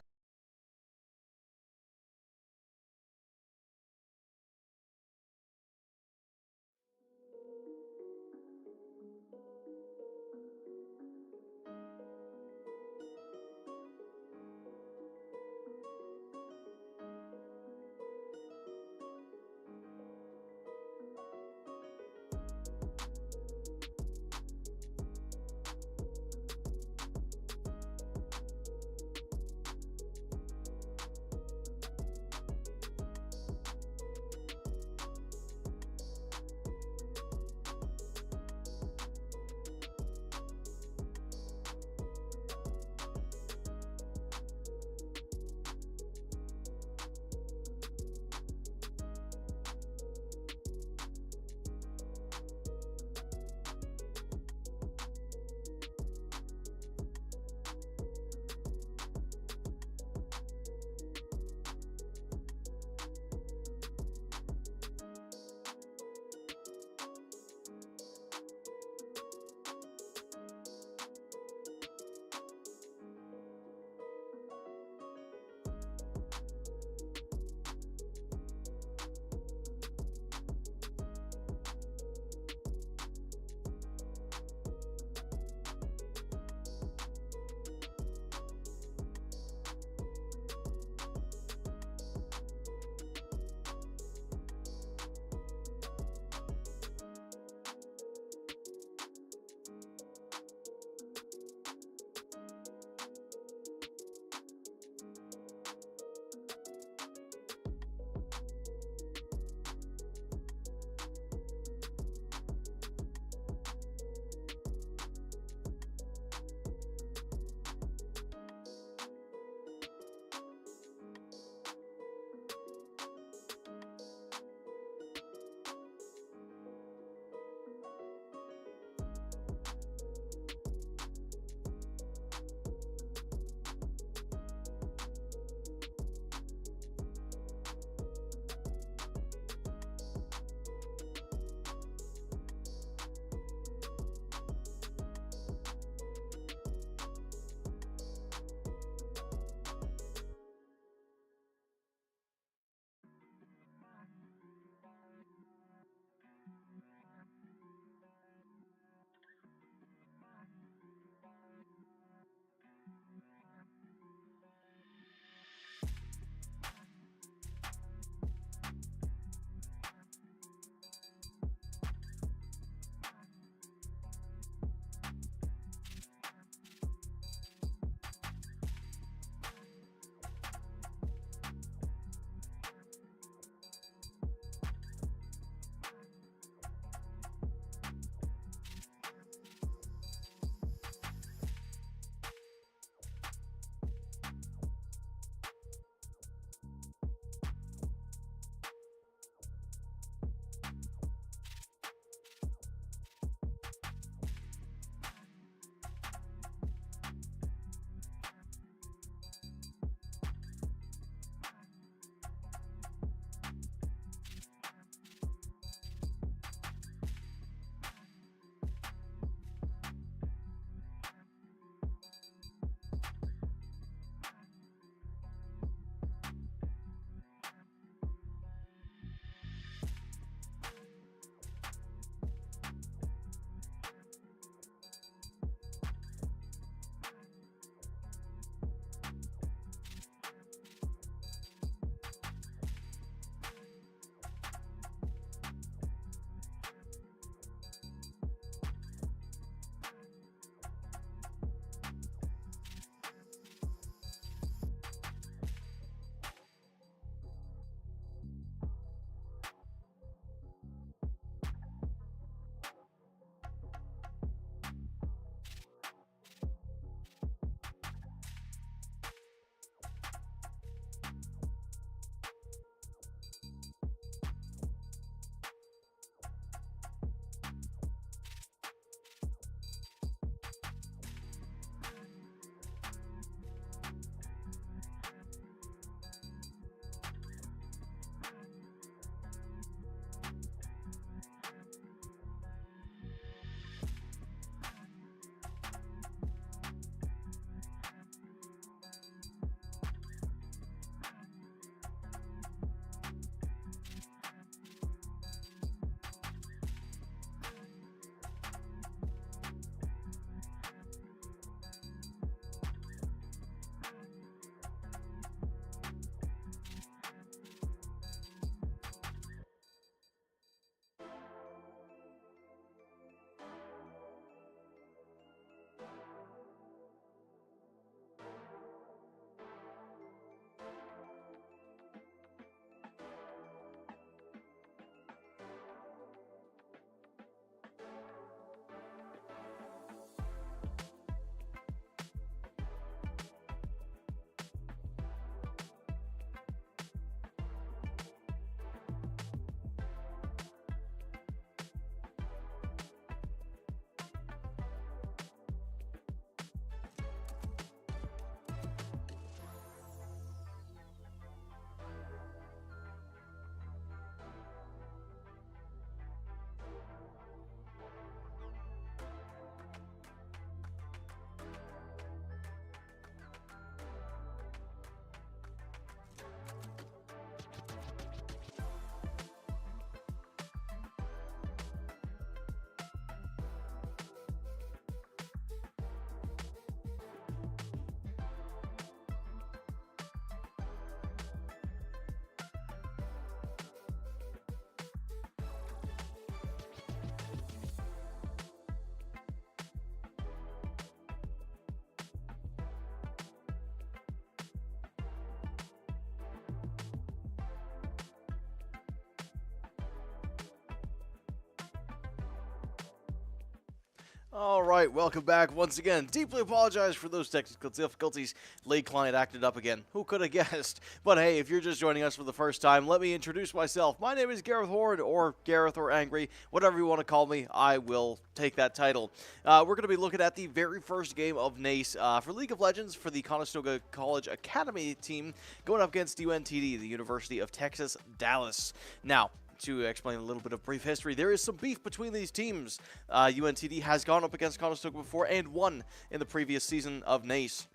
E: All right, welcome back once again. Deeply apologize for those technical difficulties. League client acted up again. Who could have guessed? But hey, if you're just joining us for the first time, let me introduce myself. My name is Gareth Horde, or Gareth or Angry, whatever you want to call me. I will take that title. We're going to be looking at the very first game of NACE for League of Legends for the Conestoga College Academy team going up against UNTD, the University of Texas, Dallas. Now, to explain a little bit of brief history, there is some beef between these teams. UNTD has gone up against Conestoga before and won in the previous season of NACE.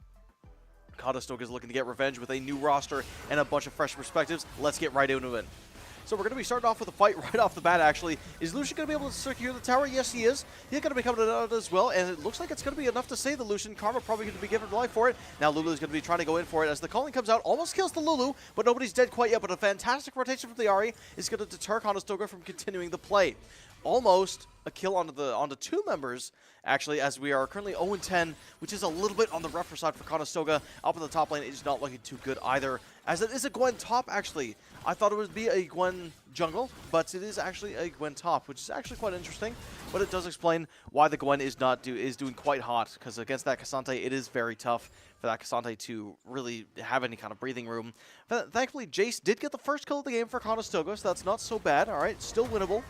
E: Conestoga is looking to get revenge with a new roster and a bunch of fresh perspectives. Let's get right into it. So we're going to be starting off with a fight right off the bat, actually. Is Lucian going to be able to secure the tower? Yes, he is. He's going to be coming out as well, and it looks like it's going to be enough to save the Lucian. Karma probably going to be given life for it. Now Lulu is going to be trying to go in for it as the calling comes out. Almost kills the Lulu, but nobody's dead quite yet. But a fantastic rotation from the Ahri is going to deter Conestoga from continuing the play. Almost a kill onto two members, actually, as we are currently 0-10, which is a little bit on the rougher side for Conestoga. Up in the top lane, it is not looking too good either, as it is a Gwen top, actually. I thought it would be a Gwen jungle, but it is actually a Gwen top, which is actually quite interesting, but it does explain why the Gwen is doing quite hot, because against that Cassante, it is very tough for that Cassante to really have any kind of breathing room. But thankfully, Jace did get the first kill of the game for Conestoga, so that's not so bad. All right, still winnable.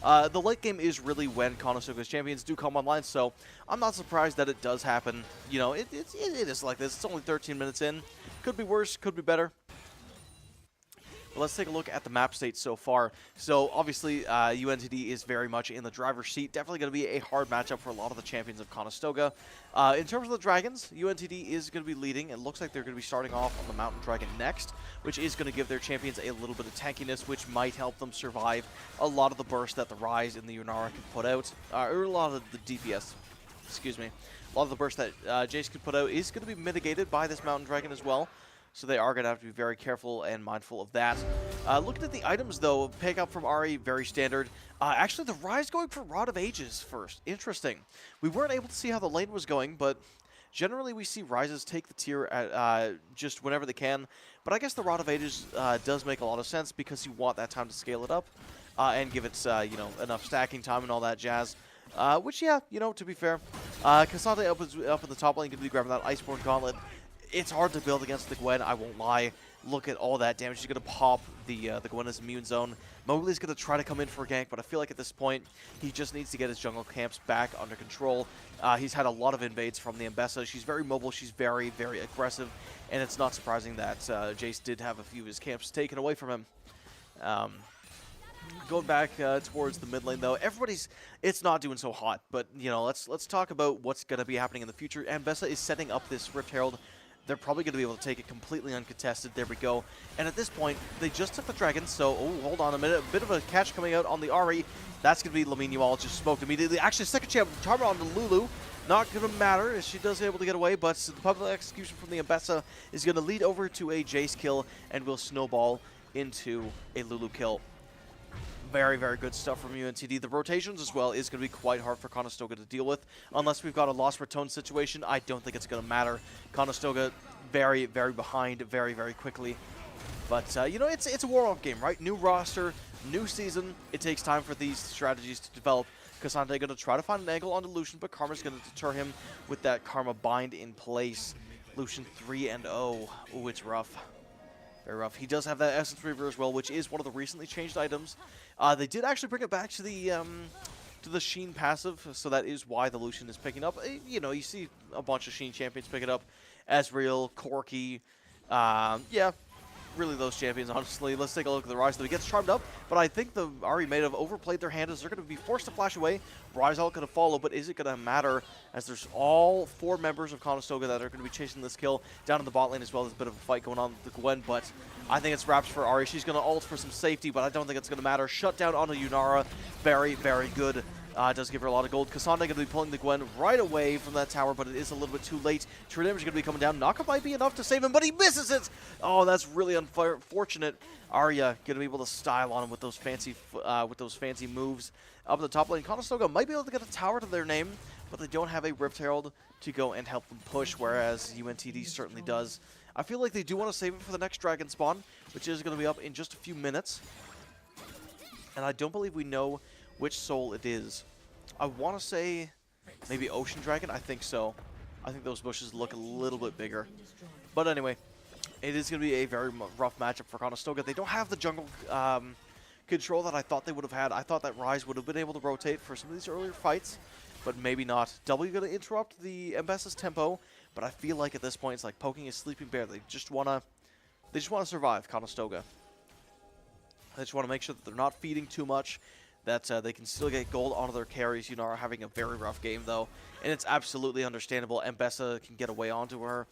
E: The late game is really when Conestoga's champions do come online, so I'm not surprised that it does happen. You know, it is like this. It's only 13 minutes in. Could be worse, could be better. But let's take a look at the map state so far. So obviously, UNTD is very much in the driver's seat. Definitely going to be a hard matchup for a lot of the champions of Conestoga. In terms of the Dragons, UNTD is going to be leading. It looks like they're going to be starting off on the Mountain Dragon next, which is going to give their champions a little bit of tankiness, which might help them survive a lot of the burst that the Ryze and the Yunara can put out, or a lot of the DPS, excuse me. A lot of the burst that Jace can put out is going to be mitigated by this Mountain Dragon as well. So they are going to have to be very careful and mindful of that. Looking at the items, though, pick up from Ahri, very standard. Actually, the Ryze going for Rod of Ages first. Interesting. We weren't able to see how the lane was going, but generally we see Ryzes take the tier at, just whenever they can. But I guess the Rod of Ages does make a lot of sense because you want that time to scale it up and give it, you know, enough stacking time and all that jazz. Which, yeah, you know, to be fair, Cassante up in the top lane going to be grabbing that Iceborne Gauntlet. It's hard to build against the Gwen, I won't lie. Look at all that damage. She's going to pop the Gwen's immune zone. Mowgli's going to try to come in for a gank, but I feel like at this point, he just needs to get his jungle camps back under control. He's had a lot of invades from the Ambessa. She's very mobile. She's very, very aggressive, and it's not surprising that Jace did have a few of his camps taken away from him. Going back towards the mid lane, though, it's not doing so hot, but, you know, let's talk about what's going to be happening in the future. Ambessa is setting up this Rift Herald. They're probably going to be able to take it completely uncontested. There we go. And at this point, they just took the dragon, so, oh, hold on a minute. A bit of a catch coming out on the Ahri. That's going to be Lamine Yual, just smoked immediately. Actually, second charmer on the Lulu. Not going to matter as she does able to get away, but the public execution from the Ambessa is going to lead over to a Jace kill and will snowball into a Lulu kill. Very, very good stuff from UNTD. The rotations as well is going to be quite hard for Conestoga to deal with. Unless we've got a Lost Ratone situation, I don't think it's going to matter. Conestoga very, very behind very, very quickly. But, you know, it's a war-off game, right? New roster, new season. It takes time for these strategies to develop. Cassante going to try to find an angle onto Lucian, but Karma's going to deter him with that Karma bind in place. Lucian 3-0. Ooh, it's rough. Very rough. He does have that Essence Reaver as well, which is one of the recently changed items. They did actually bring it back to the Sheen passive, so that is why the Lucian is picking up. You know, you see a bunch of Sheen champions pick it up. Ezreal, Corki, yeah, really those champions, honestly. Let's take a look at the Ryze, though. He gets charmed up, but I think the Ahri may have overplayed their hand as they're going to be forced to flash away. Ryze all going to follow, but is it going to matter as there's all 4 members of Conestoga that are going to be chasing this kill down in the bot lane as well. There's a bit of a fight going on with the Gwen, but I think it's wraps for Ahri. She's going to ult for some safety, but I don't think it's going to matter. Shut down onto Yunara. Very, very good. Does give her a lot of gold. Cassandra going to be pulling the Gwen right away from that tower, but it is a little bit too late. True damage going to be coming down. Naka might be enough to save him, but he misses it! Oh, that's really unfortunate. Arya going to be able to style on him with those fancy moves. Up in the top lane, Conestoga might be able to get a tower to their name, but they don't have a Rift Herald to go and help them push, whereas UNTD certainly does. I feel like they do want to save it for the next Dragon spawn, which is going to be up in just a few minutes. And I don't believe we know which soul it is. I want to say Maybe Ocean Dragon? I think so. I think those bushes look a little bit bigger. But anyway, it is going to be a very rough matchup for Conestoga. They don't have the jungle control that I thought they would have had. I thought that Ryze would have been able to rotate for some of these earlier fights, but maybe not. W going to interrupt the Mbessa's tempo, but I feel like at this point it's like poking a sleeping bear. They just want to survive, Conestoga. They just want to make sure that they're not feeding too much, that they can still get gold onto their carries. You know, are having a very rough game though, and it's absolutely understandable. Mbessa can get away onto her.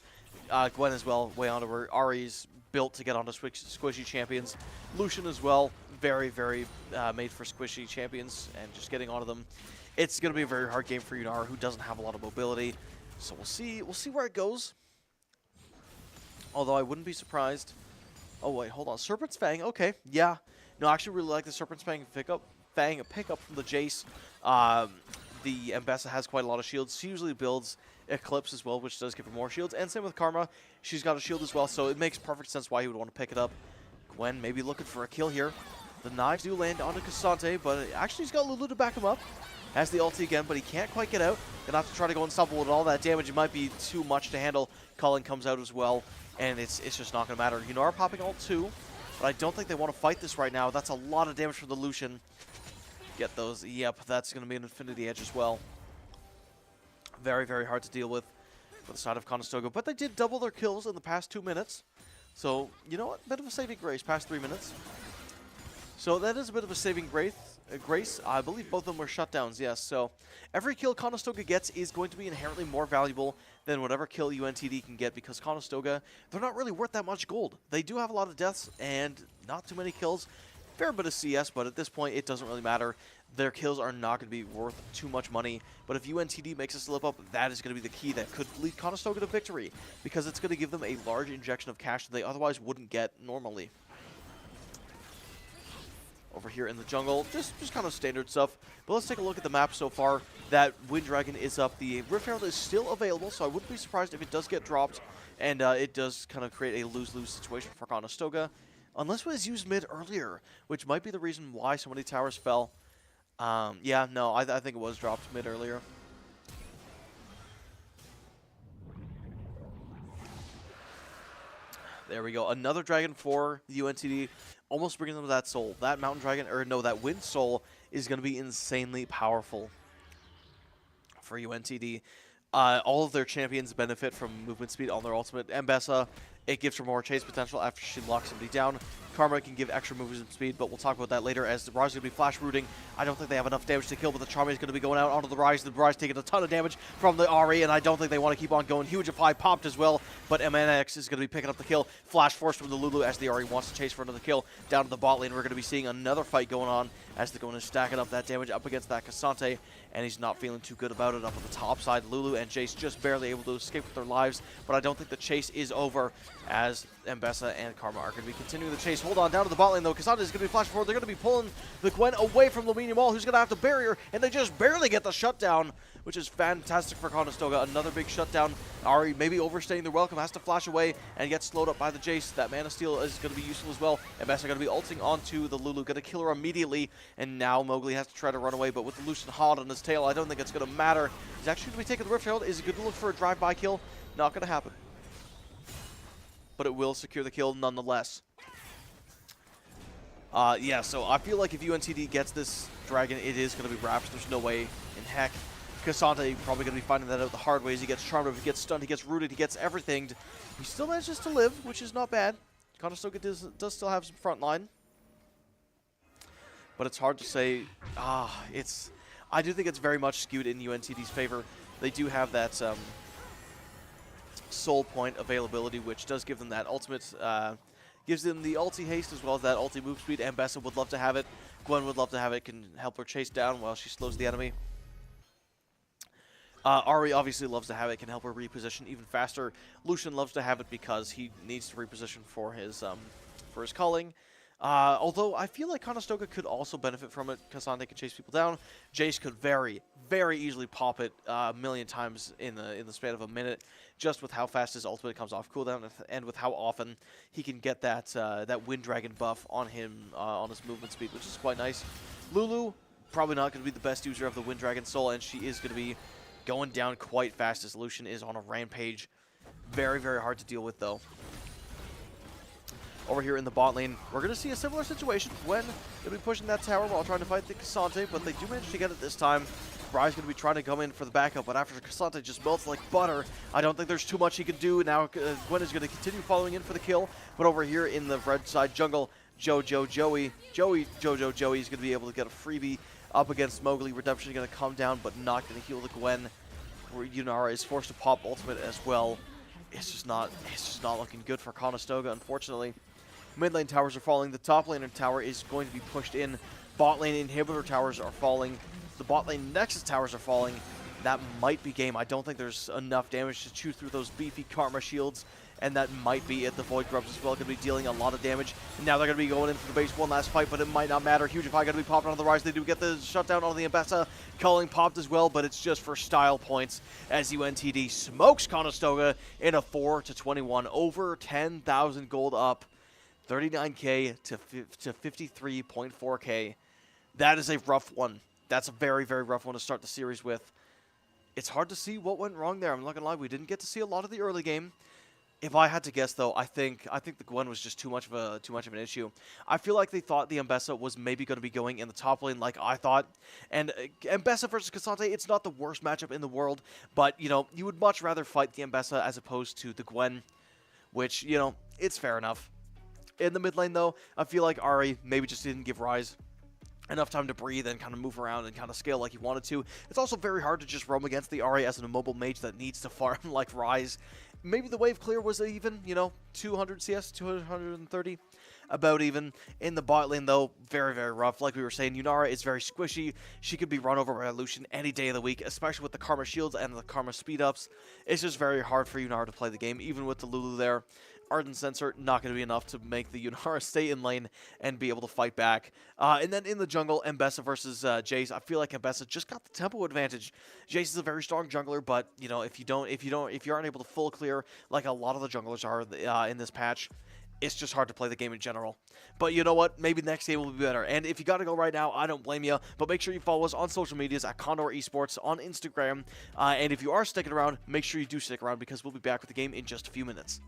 E: Gwen as well, way onto her. Ari's built to get onto squishy champions. Lucian as well, very, very made for squishy champions and just getting onto them. It's going to be a very hard game for Yunar, who doesn't have a lot of mobility. So we'll see where it goes. Although I wouldn't be surprised. Oh wait, hold on. Serpent's Fang, okay, yeah. No, I actually really like the Serpent's Fang pickup from the Jace. The Mbessa has quite a lot of shields. She usually builds Eclipse as well, which does give her more shields. And same with Karma. She's got a shield as well, so it makes perfect sense why he would want to pick it up. Gwen maybe looking for a kill here. The knives do land onto Cassante, but actually he's got Lulu to back him up. Has the ulti again, but he can't quite get out. Gonna have to try to go unstoppable with all that damage. It might be too much to handle. Culling comes out as well, and it's just not gonna matter. Yunar popping ult too, but I don't think they want to fight this right now. That's a lot of damage for the Lucian. Get those. Yep, that's gonna be an Infinity Edge as well. Very, very hard to deal with for the side of Conestoga, but they did double their kills in the past 2 minutes. So, you know what? Bit of a saving grace past 3 minutes. So that is a bit of a saving grace. I believe both of them were shutdowns, yes. So every kill Conestoga gets is going to be inherently more valuable than whatever kill UNTD can get, because Conestoga, they're not really worth that much gold. They do have a lot of deaths and not too many kills. Fair bit of CS, but at this point it doesn't really matter. Their kills are not going to be worth too much money. But if UNTD makes a slip up, that is going to be the key that could lead Conestoga to victory, because it's going to give them a large injection of cash that they otherwise wouldn't get normally. Over here in the jungle, just kind of standard stuff. But let's take a look at the map so far. That Wind Dragon is up. The Rift Herald is still available, so I wouldn't be surprised if it does get dropped, and it does kind of create a lose-lose situation for Conestoga. Unless it was used mid earlier, which might be the reason why so many towers fell. Yeah, no, I think it was dropped mid earlier. There we go. Another dragon for the UNTD. Almost bringing them to that soul. That mountain dragon, or no, that wind soul is going to be insanely powerful for UNTD. All of their champions benefit from movement speed on their ultimate. Mbessa, it gives her more chase potential after she locks somebody down. Karma can give extra movement speed, but we'll talk about that later as the Ryze is going to be flash rooting. I don't think they have enough damage to kill, but the Charme is going to be going out onto the Ryze. The Ryze taking a ton of damage from the Ahri, and I don't think they want to keep on going. Hugify popped as well, but MNX is going to be picking up the kill. Flash force from the Lulu as the Ahri wants to chase for another kill. Down to the bot lane, we're going to be seeing another fight going on as they're going to stacking up that damage up against that Cassante, and he's not feeling too good about it up on the top side. Lulu and Jace just barely able to escape with their lives, but I don't think the chase is over as Mbessa and Karma are going to be continuing the chase. Hold on, down to the bot lane though. Cassante is going to be flashing forward. They're going to be pulling the Gwen away from Lumini Mall, who's going to have to bury her, and they just barely get the shutdown, which is fantastic for Conestoga. Another big shutdown. Ahri maybe overstaying their welcome, has to flash away and get slowed up by the Jace. That Mana Steel is going to be useful as well. Mbessa going to be ulting onto the Lulu, going to kill her immediately, and now Mowgli has to try to run away, but with the Lucian hot on his tail, I don't think it's going to matter. He's actually going to be taking the Rift Herald. Is it good to look for a drive-by kill? Not going to happen. But it will secure the kill nonetheless. Yeah, so I feel like if UNTD gets this dragon, it is going to be wrapped. There's no way in heck. Cassante probably going to be finding that out the hard way as he gets charmed, he gets stunned, he gets rooted, he gets everything. He still manages to live, which is not bad. Conestoga does still have some front line. But it's hard to say. I do think it's very much skewed in UNTD's favor. They do have that soul point availability, which does give them that ultimate, gives them the ulti haste as well as that ulti move speed. Mbessa would love to have it. Gwen would love to have it, can help her chase down while she slows the enemy. Ahri obviously loves to have it, can help her reposition even faster. Lucian loves to have it because he needs to reposition for his culling. Although I feel like Conestoga could also benefit from it. Cassante can chase people down. Jace could very, very easily pop it a million times in the span of a minute, just with how fast his ultimate comes off cooldown and with how often he can get that that Wind Dragon buff on him on his movement speed, which is quite nice. Lulu probably not going to be the best user of the Wind Dragon Soul, and she is going to be going down quite fast as Lucian is on a rampage. Very, very hard to deal with, though. Over here in the bot lane, we're going to see a similar situation. Gwen going to be pushing that tower while trying to fight the Cassante, but they do manage to get it this time. Ryze going to be trying to come in for the backup, but after Cassante just melts like butter, I don't think there's too much he can do. Now Gwen is going to continue following in for the kill, but over here in the red side jungle, Jojo Joey is going to be able to get a freebie up against Mowgli. Redemption is going to come down, but not going to heal the Gwen. Where Yunara is forced to pop ultimate as well. It's just not looking good for Conestoga, unfortunately. Mid lane towers are falling. The top laner tower is going to be pushed in. Bot lane inhibitor towers are falling. The bot lane Nexus towers are falling. That might be game. I don't think there's enough damage to chew through those beefy Karma shields. And that might be it. The Void Grubs as well going to be dealing a lot of damage. And now they're going to be going in for the base one last fight, but it might not matter. Hugify going to be popped onto the Ryze. They do get the shutdown on the Ambessa. Culling popped as well, but it's just for style points as UNTD smokes Conestoga in a 4-21. Over 10,000 gold up. 39k to 53.4k. That is a rough one. That's a very, very rough one to start the series with. It's hard to see what went wrong there. I'm not going to lie. We didn't get to see a lot of the early game. If I had to guess, though, I think the Gwen was just too much of an issue. I feel like they thought the Ambessa was maybe going to be going in the top lane like I thought. And Ambessa versus Cassante, it's not the worst matchup in the world, but, you know, you would much rather fight the Ambessa as opposed to the Gwen, which, you know, it's fair enough. In the mid lane, though, I feel like Ahri maybe just didn't give Ryze enough time to breathe and kind of move around and kind of scale like he wanted to. It's also very hard to just roam against the Ahri as an immobile mage that needs to farm like Ryze. Maybe the wave clear was even, you know, 200 CS, 230, about even. In the bot lane, though, very, very rough. Like we were saying, Yunara is very squishy. She could be run over by Lucian any day of the week, especially with the Karma shields and the Karma speed ups. It's just very hard for Yunara to play the game, even with the Lulu there. Ardent Sensor, not going to be enough to make the Yunara stay in lane and be able to fight back. And then in the jungle, Ambessa versus Jace. I feel like Ambessa just got the tempo advantage. Jace is a very strong jungler, but you know, if you aren't able to full clear like a lot of the junglers are in this patch, it's just hard to play the game in general. But you know what? Maybe the next game will be better. And if you got to go right now, I don't blame you. But make sure you follow us on social medias at Condor Esports on Instagram. And if you are sticking around, make sure you do stick around because we'll be back with the game in just a few minutes.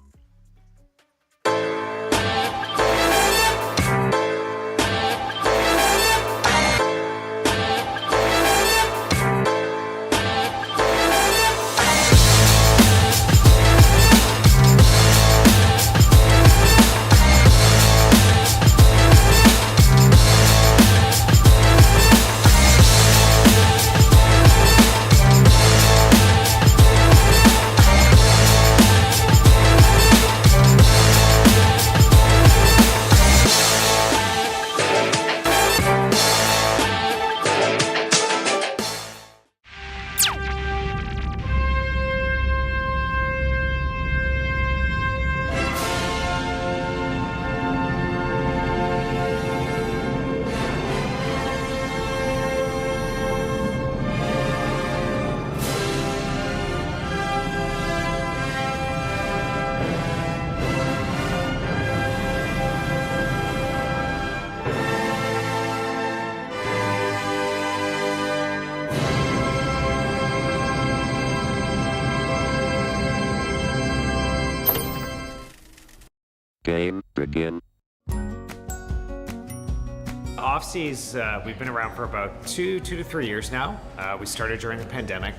F: Game begin.
A: Off-seas, we've been around for about 2 to 3 years now. We started during the pandemic.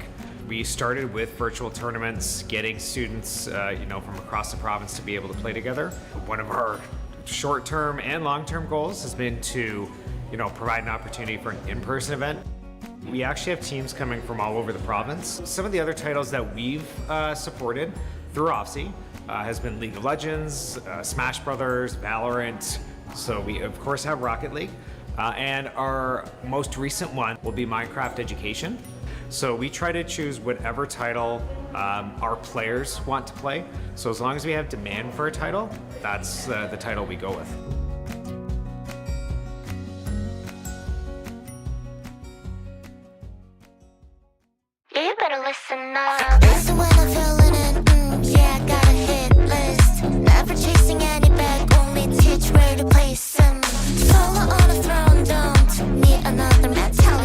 A: We started with virtual tournaments, getting students, from across the province to be able to play together. One of our short-term and long-term goals has been to, provide an opportunity for an in-person event. We actually have teams coming from all over the province. Some of the other titles that we've supported through OFSI has been League of Legends, Smash Brothers, Valorant. So we of course have Rocket League. And our most recent one will be Minecraft Education. So we try to choose whatever title our players want to play. So as long as we have demand for a title, that's the title we go with.
B: You better listen up. Listen when I'm feeling it. Yeah, I got a hit list. Never chasing any bag, only teach where to place them. Solo on a throne, don't need another mentality.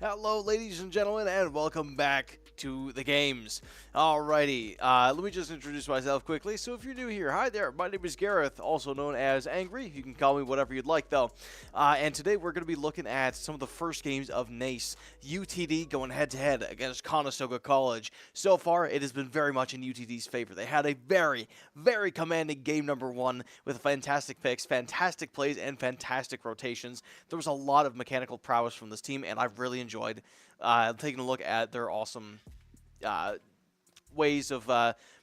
E: Hello, ladies and gentlemen, and welcome back to the games. Alrighty, let me just introduce myself quickly. So if you're new here, hi there, my name is Gareth, also known as Angry. You can call me whatever you'd like, though. And today we're going to be looking at some of the first games of NACE. UTD going head-to-head against Conestoga College. So far, it has been very much in UTD's favor. They had a very, very commanding game number 1 with fantastic picks, fantastic plays, and fantastic rotations. There was a lot of mechanical prowess from this team, and I've really enjoyed taking a look at their awesome ways of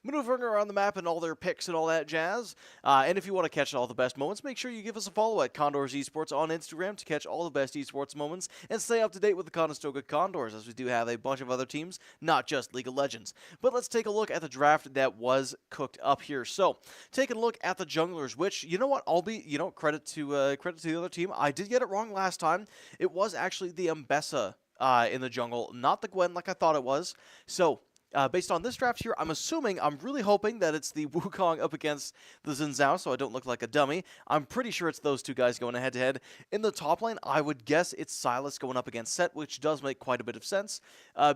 E: maneuvering around the map and all their picks and all that jazz. And if you want to catch all the best moments, make sure you give us a follow at Condors Esports on Instagram to catch all the best esports moments and stay up to date with the Conestoga Condors, as we do have a bunch of other teams, not just League of Legends. But let's take a look at the draft that was cooked up here. So, taking a look at the junglers, which, you know what, I'll be, credit to the other team. I did get it wrong last time. It was actually the Mbessa in the jungle, not the Gwen like I thought it was. So, based on this draft here, I'm really hoping that it's the Wukong up against the Xin Zhao, so I don't look like a dummy. I'm pretty sure it's those two guys going head-to-head. In the top lane, I would guess it's Silas going up against Set, which does make quite a bit of sense,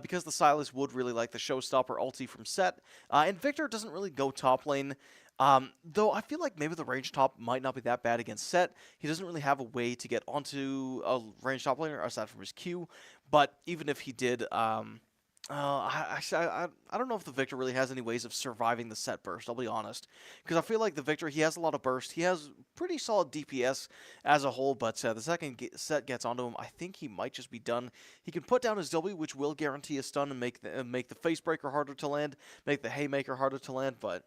E: because the Silas would really like the showstopper ulti from Set. And Victor doesn't really go top lane. Though I feel like maybe the range top might not be that bad against Set. He doesn't really have a way to get onto a range top laner aside from his Q. But even if he did, I don't know if the Victor really has any ways of surviving the Set burst, I'll be honest. Because I feel like the Victor, he has a lot of burst. He has pretty solid DPS as a whole, but the second Set gets onto him, I think he might just be done. He can put down his W, which will guarantee a stun and make the Facebreaker harder to land, make the Haymaker harder to land, but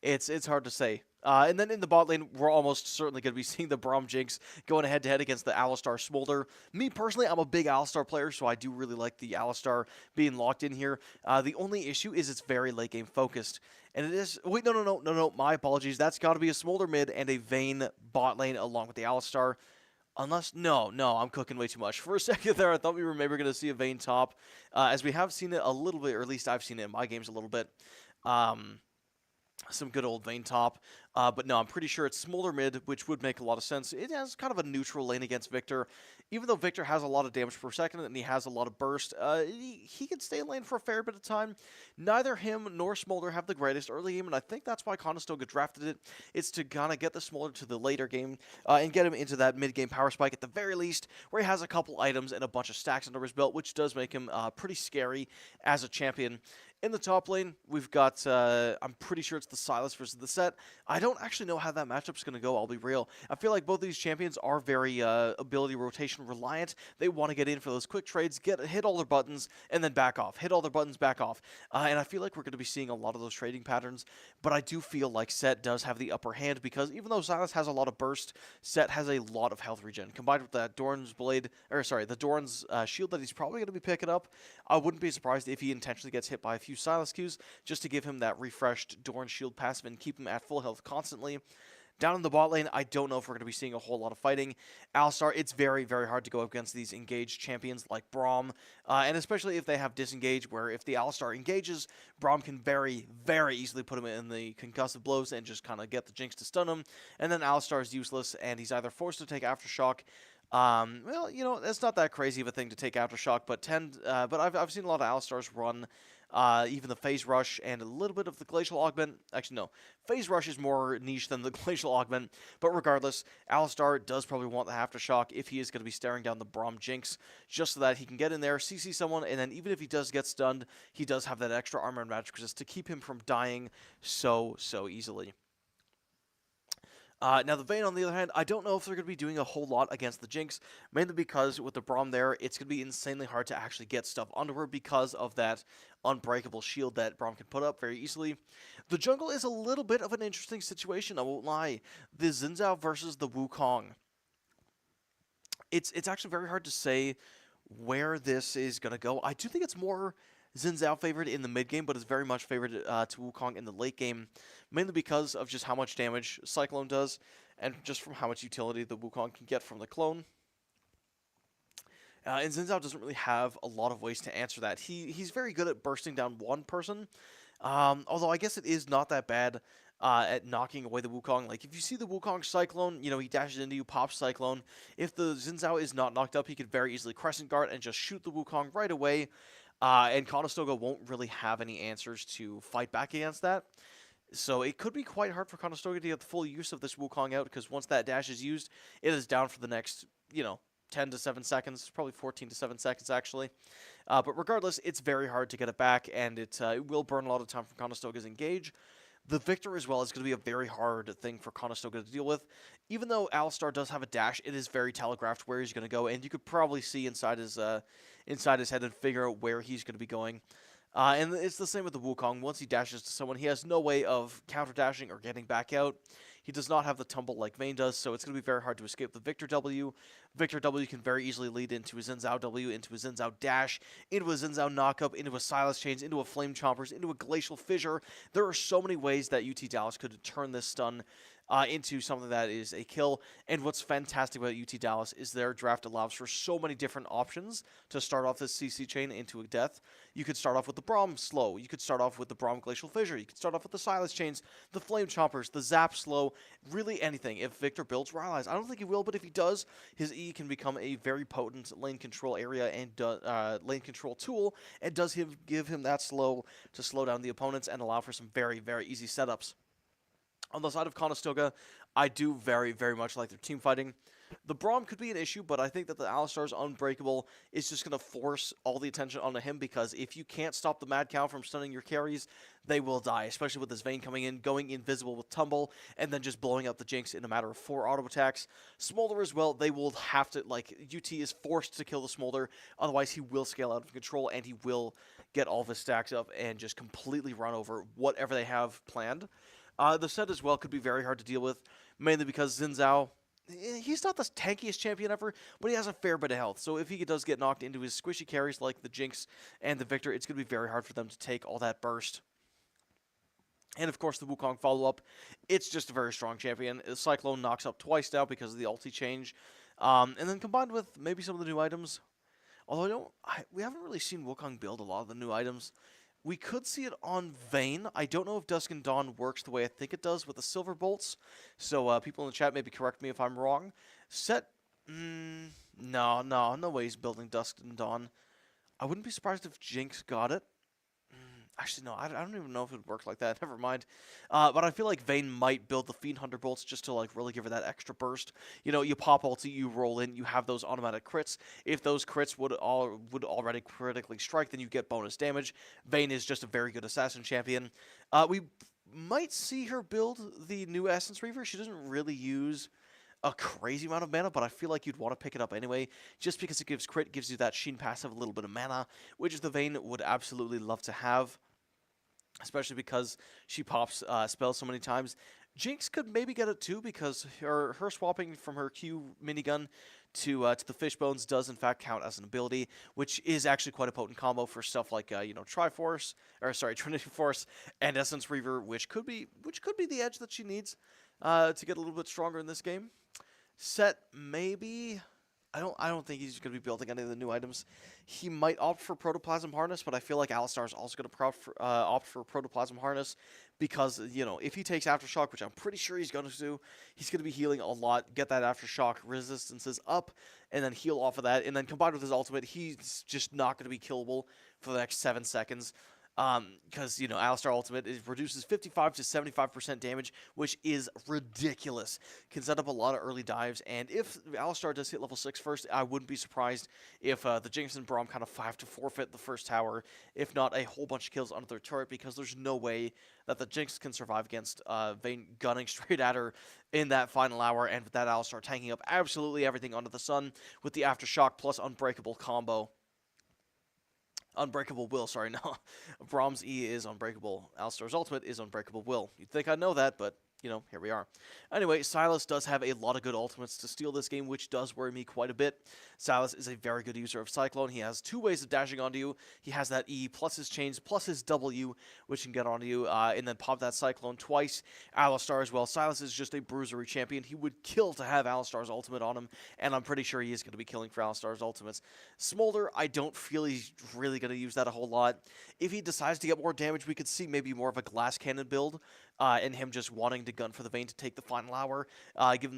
E: it's hard to say. And then in the bot lane, we're almost certainly going to be seeing the Braum Jinx going head-to-head against the Alistar Smolder. Me, personally, I'm a big Alistar player, so I do really like the Alistar being locked in here. The only issue is it's very late-game focused. And it is... Wait, no, my apologies. That's got to be a Smolder mid and a Vayne bot lane along with the Alistar. Unless... No, I'm cooking way too much. For a second there, I thought we were maybe going to see a Vayne top, as we have seen it a little bit, or at least I've seen it in my games a little bit. Some good old Vayne top. But no, I'm pretty sure it's Smolder mid, which would make a lot of sense. It has kind of a neutral lane against Victor. Even though Victor has a lot of damage per second and he has a lot of burst, he can stay in lane for a fair bit of time. Neither him nor Smolder have the greatest early game, and I think that's why Conestoga drafted it. It's to kind of get the Smolder to the later game and get him into that mid-game power spike at the very least, where he has a couple items and a bunch of stacks under his belt, which does make him pretty scary as a champion. In the top lane, we've got, I'm pretty sure it's the Silas versus the Set. I don't actually know how that matchup's going to go, I'll be real. I feel like both of these champions are very ability rotation reliant. They want to get in for those quick trades, hit all their buttons, and then back off. Hit all their buttons, back off. And I feel like we're going to be seeing a lot of those trading patterns, but I do feel like Set does have the upper hand because even though Silas has a lot of burst, Set has a lot of health regen. Combined with that Doran's blade, the Doran's shield that he's probably going to be picking up, I wouldn't be surprised if he intentionally gets hit by a few Silas Qs just to give him that refreshed Doran shield passive and keep him at full health constantly. Down in the bot lane, I don't know if we're going to be seeing a whole lot of fighting. Alistar, it's very, very hard to go up against these engaged champions like Braum, and especially if they have disengage, where if the Alistar engages, Braum can very, very easily put him in the concussive blows and just kind of get the Jinx to stun him, and then Alistar is useless, and he's either forced to take Aftershock. Well, it's not that crazy of a thing to take Aftershock, but I've seen a lot of Alistars run even the Phase Rush and a little bit of the Glacial Augment. Actually, no. Phase Rush is more niche than the Glacial Augment. But regardless, Alistar does probably want the Aftershock if he is going to be staring down the Braum Jinx, just so that he can get in there, CC someone, and then even if he does get stunned, he does have that extra armor and magic resist to keep him from dying so easily. Now, the Vayne, on the other hand, I don't know if they're going to be doing a whole lot against the Jinx, mainly because with the Braum there, it's going to be insanely hard to actually get stuff onto her because of that unbreakable shield that Braum can put up very easily. The jungle is a little bit of an interesting situation, I won't lie. The Xin Zhao versus the Wukong. It's actually very hard to say where this is going to go. I do think it's more Xin Zhao favored in the mid game, but is very much favored to Wukong in the late game, mainly because of just how much damage Cyclone does, and just from how much utility the Wukong can get from the clone. And Xin Zhao doesn't really have a lot of ways to answer that. He's very good at bursting down one person, although I guess it is not that bad at knocking away the Wukong. Like, if you see the Wukong Cyclone, he dashes into you, pops Cyclone. If the Xin Zhao is not knocked up, he could very easily Crescent Guard and just shoot the Wukong right away. And Conestoga won't really have any answers to fight back against that. So it could be quite hard for Conestoga to get the full use of this Wukong out, because once that dash is used, it is down for the next, 10 to 7 seconds, probably 14 to 7 seconds, actually. But regardless, it's very hard to get it back, and it will burn a lot of time from Conestoga's engage. The Victor as well is going to be a very hard thing for Conestoga to deal with. Even though Alistar does have a dash, it is very telegraphed where he's going to go, and you could probably see inside his head and figure out where he's going to be going. And it's the same with the Wukong. Once he dashes to someone, he has no way of counter-dashing or getting back out. He does not have the tumble like Vayne does, so it's going to be very hard to escape the Victor W. Victor W can very easily lead into a Xin Zhao W, into a Xin Zhao dash, into a Xin Zhao knockup, into a Silas Chains, into a Flame Chompers, into a Glacial Fissure. There are so many ways that UT Dallas could turn this stun into something that is a kill. And what's fantastic about UT Dallas is their draft allows for so many different options to start off this CC chain into a death. You could start off with the Braum slow. You could start off with the Braum Glacial Fissure. You could start off with the Silas Chains, the Flame Chompers, the Zap slow, really anything. If Victor builds Rylai's, I don't think he will, but if he does, his E can become a very potent lane control area and lane control tool, and does give him that slow to slow down the opponents and allow for some very, very easy setups. On the side of Conestoga, I do very, very much like their team fighting. The Braum could be an issue, but I think that the Alistar's Unbreakable is just going to force all the attention onto him, because if you can't stop the Mad Cow from stunning your carries, they will die, especially with this Vayne coming in, going invisible with Tumble, and then just blowing up the Jinx in a matter of 4 auto attacks. Smolder as well, they will have to, UT is forced to kill the Smolder, otherwise he will scale out of control, and he will get all of his stacks up and just completely run over whatever they have planned. The set as well could be very hard to deal with, mainly because Xin Zhao, he's not the tankiest champion ever, but he has a fair bit of health. So if he does get knocked into his squishy carries like the Jinx and the Victor, it's going to be very hard for them to take all that burst. And of course the Wukong follow-up, it's just a very strong champion. The Cyclone knocks up twice now because of the ulti change. And then combined with maybe some of the new items, although we haven't really seen Wukong build a lot of the new items. We could see it on Vayne. I don't know if Dusk and Dawn works the way I think it does with the Silver Bolts. So people in the chat maybe correct me if I'm wrong. No way he's building Dusk and Dawn. I wouldn't be surprised if Jinx got it. Actually, no, I don't even know if it would work like that. Never mind. But I feel like Vayne might build the Fiend Hunter Bolts just to really give her that extra burst. You pop ulti, you roll in, you have those automatic crits. If those crits would already critically strike, then you get bonus damage. Vayne is just a very good assassin champion. We might see her build the new Essence Reaver. She doesn't really use a crazy amount of mana, but I feel like you'd want to pick it up anyway, just because it gives crit, gives you that Sheen passive, a little bit of mana, which the Vayne would absolutely love to have. Especially because she pops spells so many times. Jinx could maybe get it too, because her swapping from her Q minigun to the Fishbones does in fact count as an ability, which is actually quite a potent combo for stuff like Trinity Force and Essence Reaver, which could be the edge that she needs to get a little bit stronger in this game. Set maybe. I don't think he's going to be building any of the new items. He might opt for Protoplasm Harness, but I feel like Alistar is also going to opt for Protoplasm Harness because, if he takes Aftershock, which I'm pretty sure he's going to do, he's going to be healing a lot, get that Aftershock resistances up, and then heal off of that. And then combined with his ultimate, he's just not going to be killable for the next 7 seconds. Because, Alistar Ultimate reduces 55 to 75% damage, which is ridiculous. Can set up a lot of early dives, and if Alistar does hit level 6 first, I wouldn't be surprised if the Jinx and Braum kind of have to forfeit the first tower, if not a whole bunch of kills under their turret, because there's no way that the Jinx can survive against Vayne gunning straight at her in that final hour, and with that Alistar tanking up absolutely everything under the sun with the Aftershock plus Unbreakable combo. Unbreakable Will, sorry, no. Braum's E is Unbreakable. Alistar's Ultimate is Unbreakable Will. You'd think I'd know that, but, here we are. Anyway, Silas does have a lot of good ultimates to steal this game, which does worry me quite a bit. Silas is a very good user of Cyclone. He has 2 ways of dashing onto you. He has that E plus his chains plus his W, which can get onto you, and then pop that Cyclone twice. Alistar as well. Silas is just a bruisery champion. He would kill to have Alistar's ultimate on him, and I'm pretty sure he is going to be killing for Alistar's ultimates. Smolder, I don't feel he's really going to use that a whole lot. If he decides to get more damage, we could see maybe more of a glass cannon build. and him just wanting to gun for the Vayne to take the final hour, give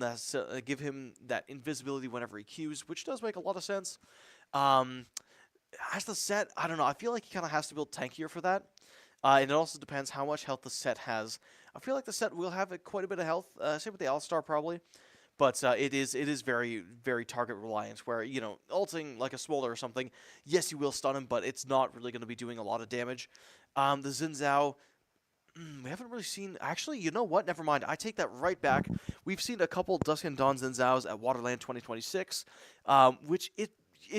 E: him that invisibility whenever he queues, which does make a lot of sense. As the set, I don't know. I feel like he kind of has to build tankier for that. And it also depends how much health the set has. I feel like the set will have quite a bit of health. Same with the Alistar probably. But it is very, very target reliant, where, ulting like a Smolder or something, yes, you will stun him, but it's not really going to be doing a lot of damage. The Xin Zhao, we haven't really seen... Actually, you know what? Never mind. I take that right back. We've seen a couple Dusk and Dawn Xin Zhaos at Waterland 2026, which it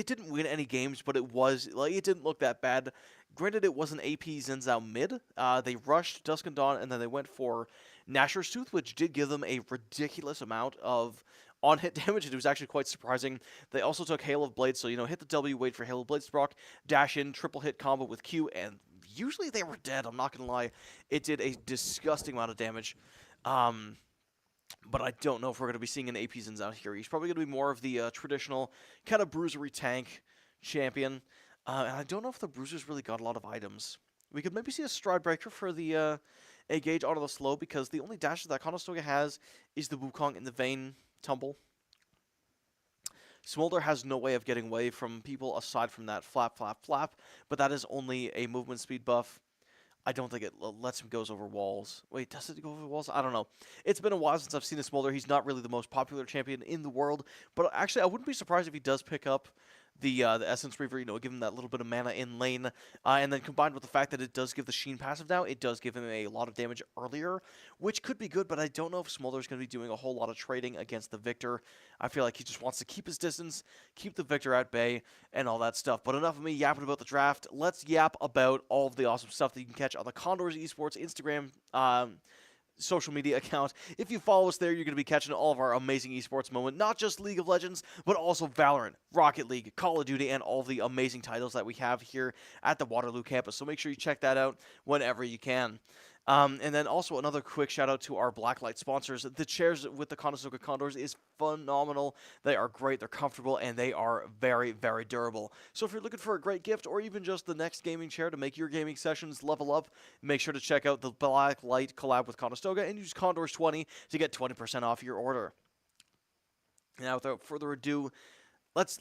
E: didn't win any games, but it didn't look that bad. Granted, it was an AP Xin Zhao mid. They rushed Dusk and Dawn, and then they went for Nashor's Tooth, which did give them a ridiculous amount of on-hit damage. It was actually quite surprising. They also took Hail of Blades, so, hit the W, wait for Hail of Blades to proc, dash in, triple hit combo with Q, and usually they were dead, I'm not going to lie. It did a disgusting amount of damage. But I don't know if we're going to be seeing an AP Xin Zhao here. He's probably going to be more of the traditional kind of bruisery tank champion. And I don't know if the bruisers really got a lot of items. We could maybe see a stride breaker for the A gauge onto the slow, because the only dashes that Conestoga has is the Wukong and the Vayne tumble. Smolder has no way of getting away from people aside from that flap, flap, flap, but that is only a movement speed buff. I don't think it lets him go over walls. Wait, does it go over walls? I don't know. It's been a while since I've seen a Smolder. He's not really the most popular champion in the world, but actually I wouldn't be surprised if he does pick up the Essence Reaver, give him that little bit of mana in lane, and then combined with the fact that it does give the Sheen passive now, it does give him a lot of damage earlier, which could be good, but I don't know if Smolder's going to be doing a whole lot of trading against the Victor. I feel like he just wants to keep his distance, keep the Victor at bay, and all that stuff. But enough of me yapping about the draft. Let's yap about all of the awesome stuff that you can catch on the Condors Esports Instagram social media account. If you follow us there, you're going to be catching all of our amazing esports moment, not just League of Legends, but also Valorant, Rocket League, Call of Duty, and all of the amazing titles that we have here at the Waterloo campus. So make sure you check that out whenever you can. And then also another quick shout out to our Blacklight sponsors. The chairs with the Conestoga Condors is phenomenal. They are great, they're comfortable, and they are very, very durable. So if you're looking for a great gift or even just the next gaming chair to make your gaming sessions level up, make sure to check out the Blacklight collab with Conestoga and use Condors20 to get 20% off your order. Now, without further ado, let's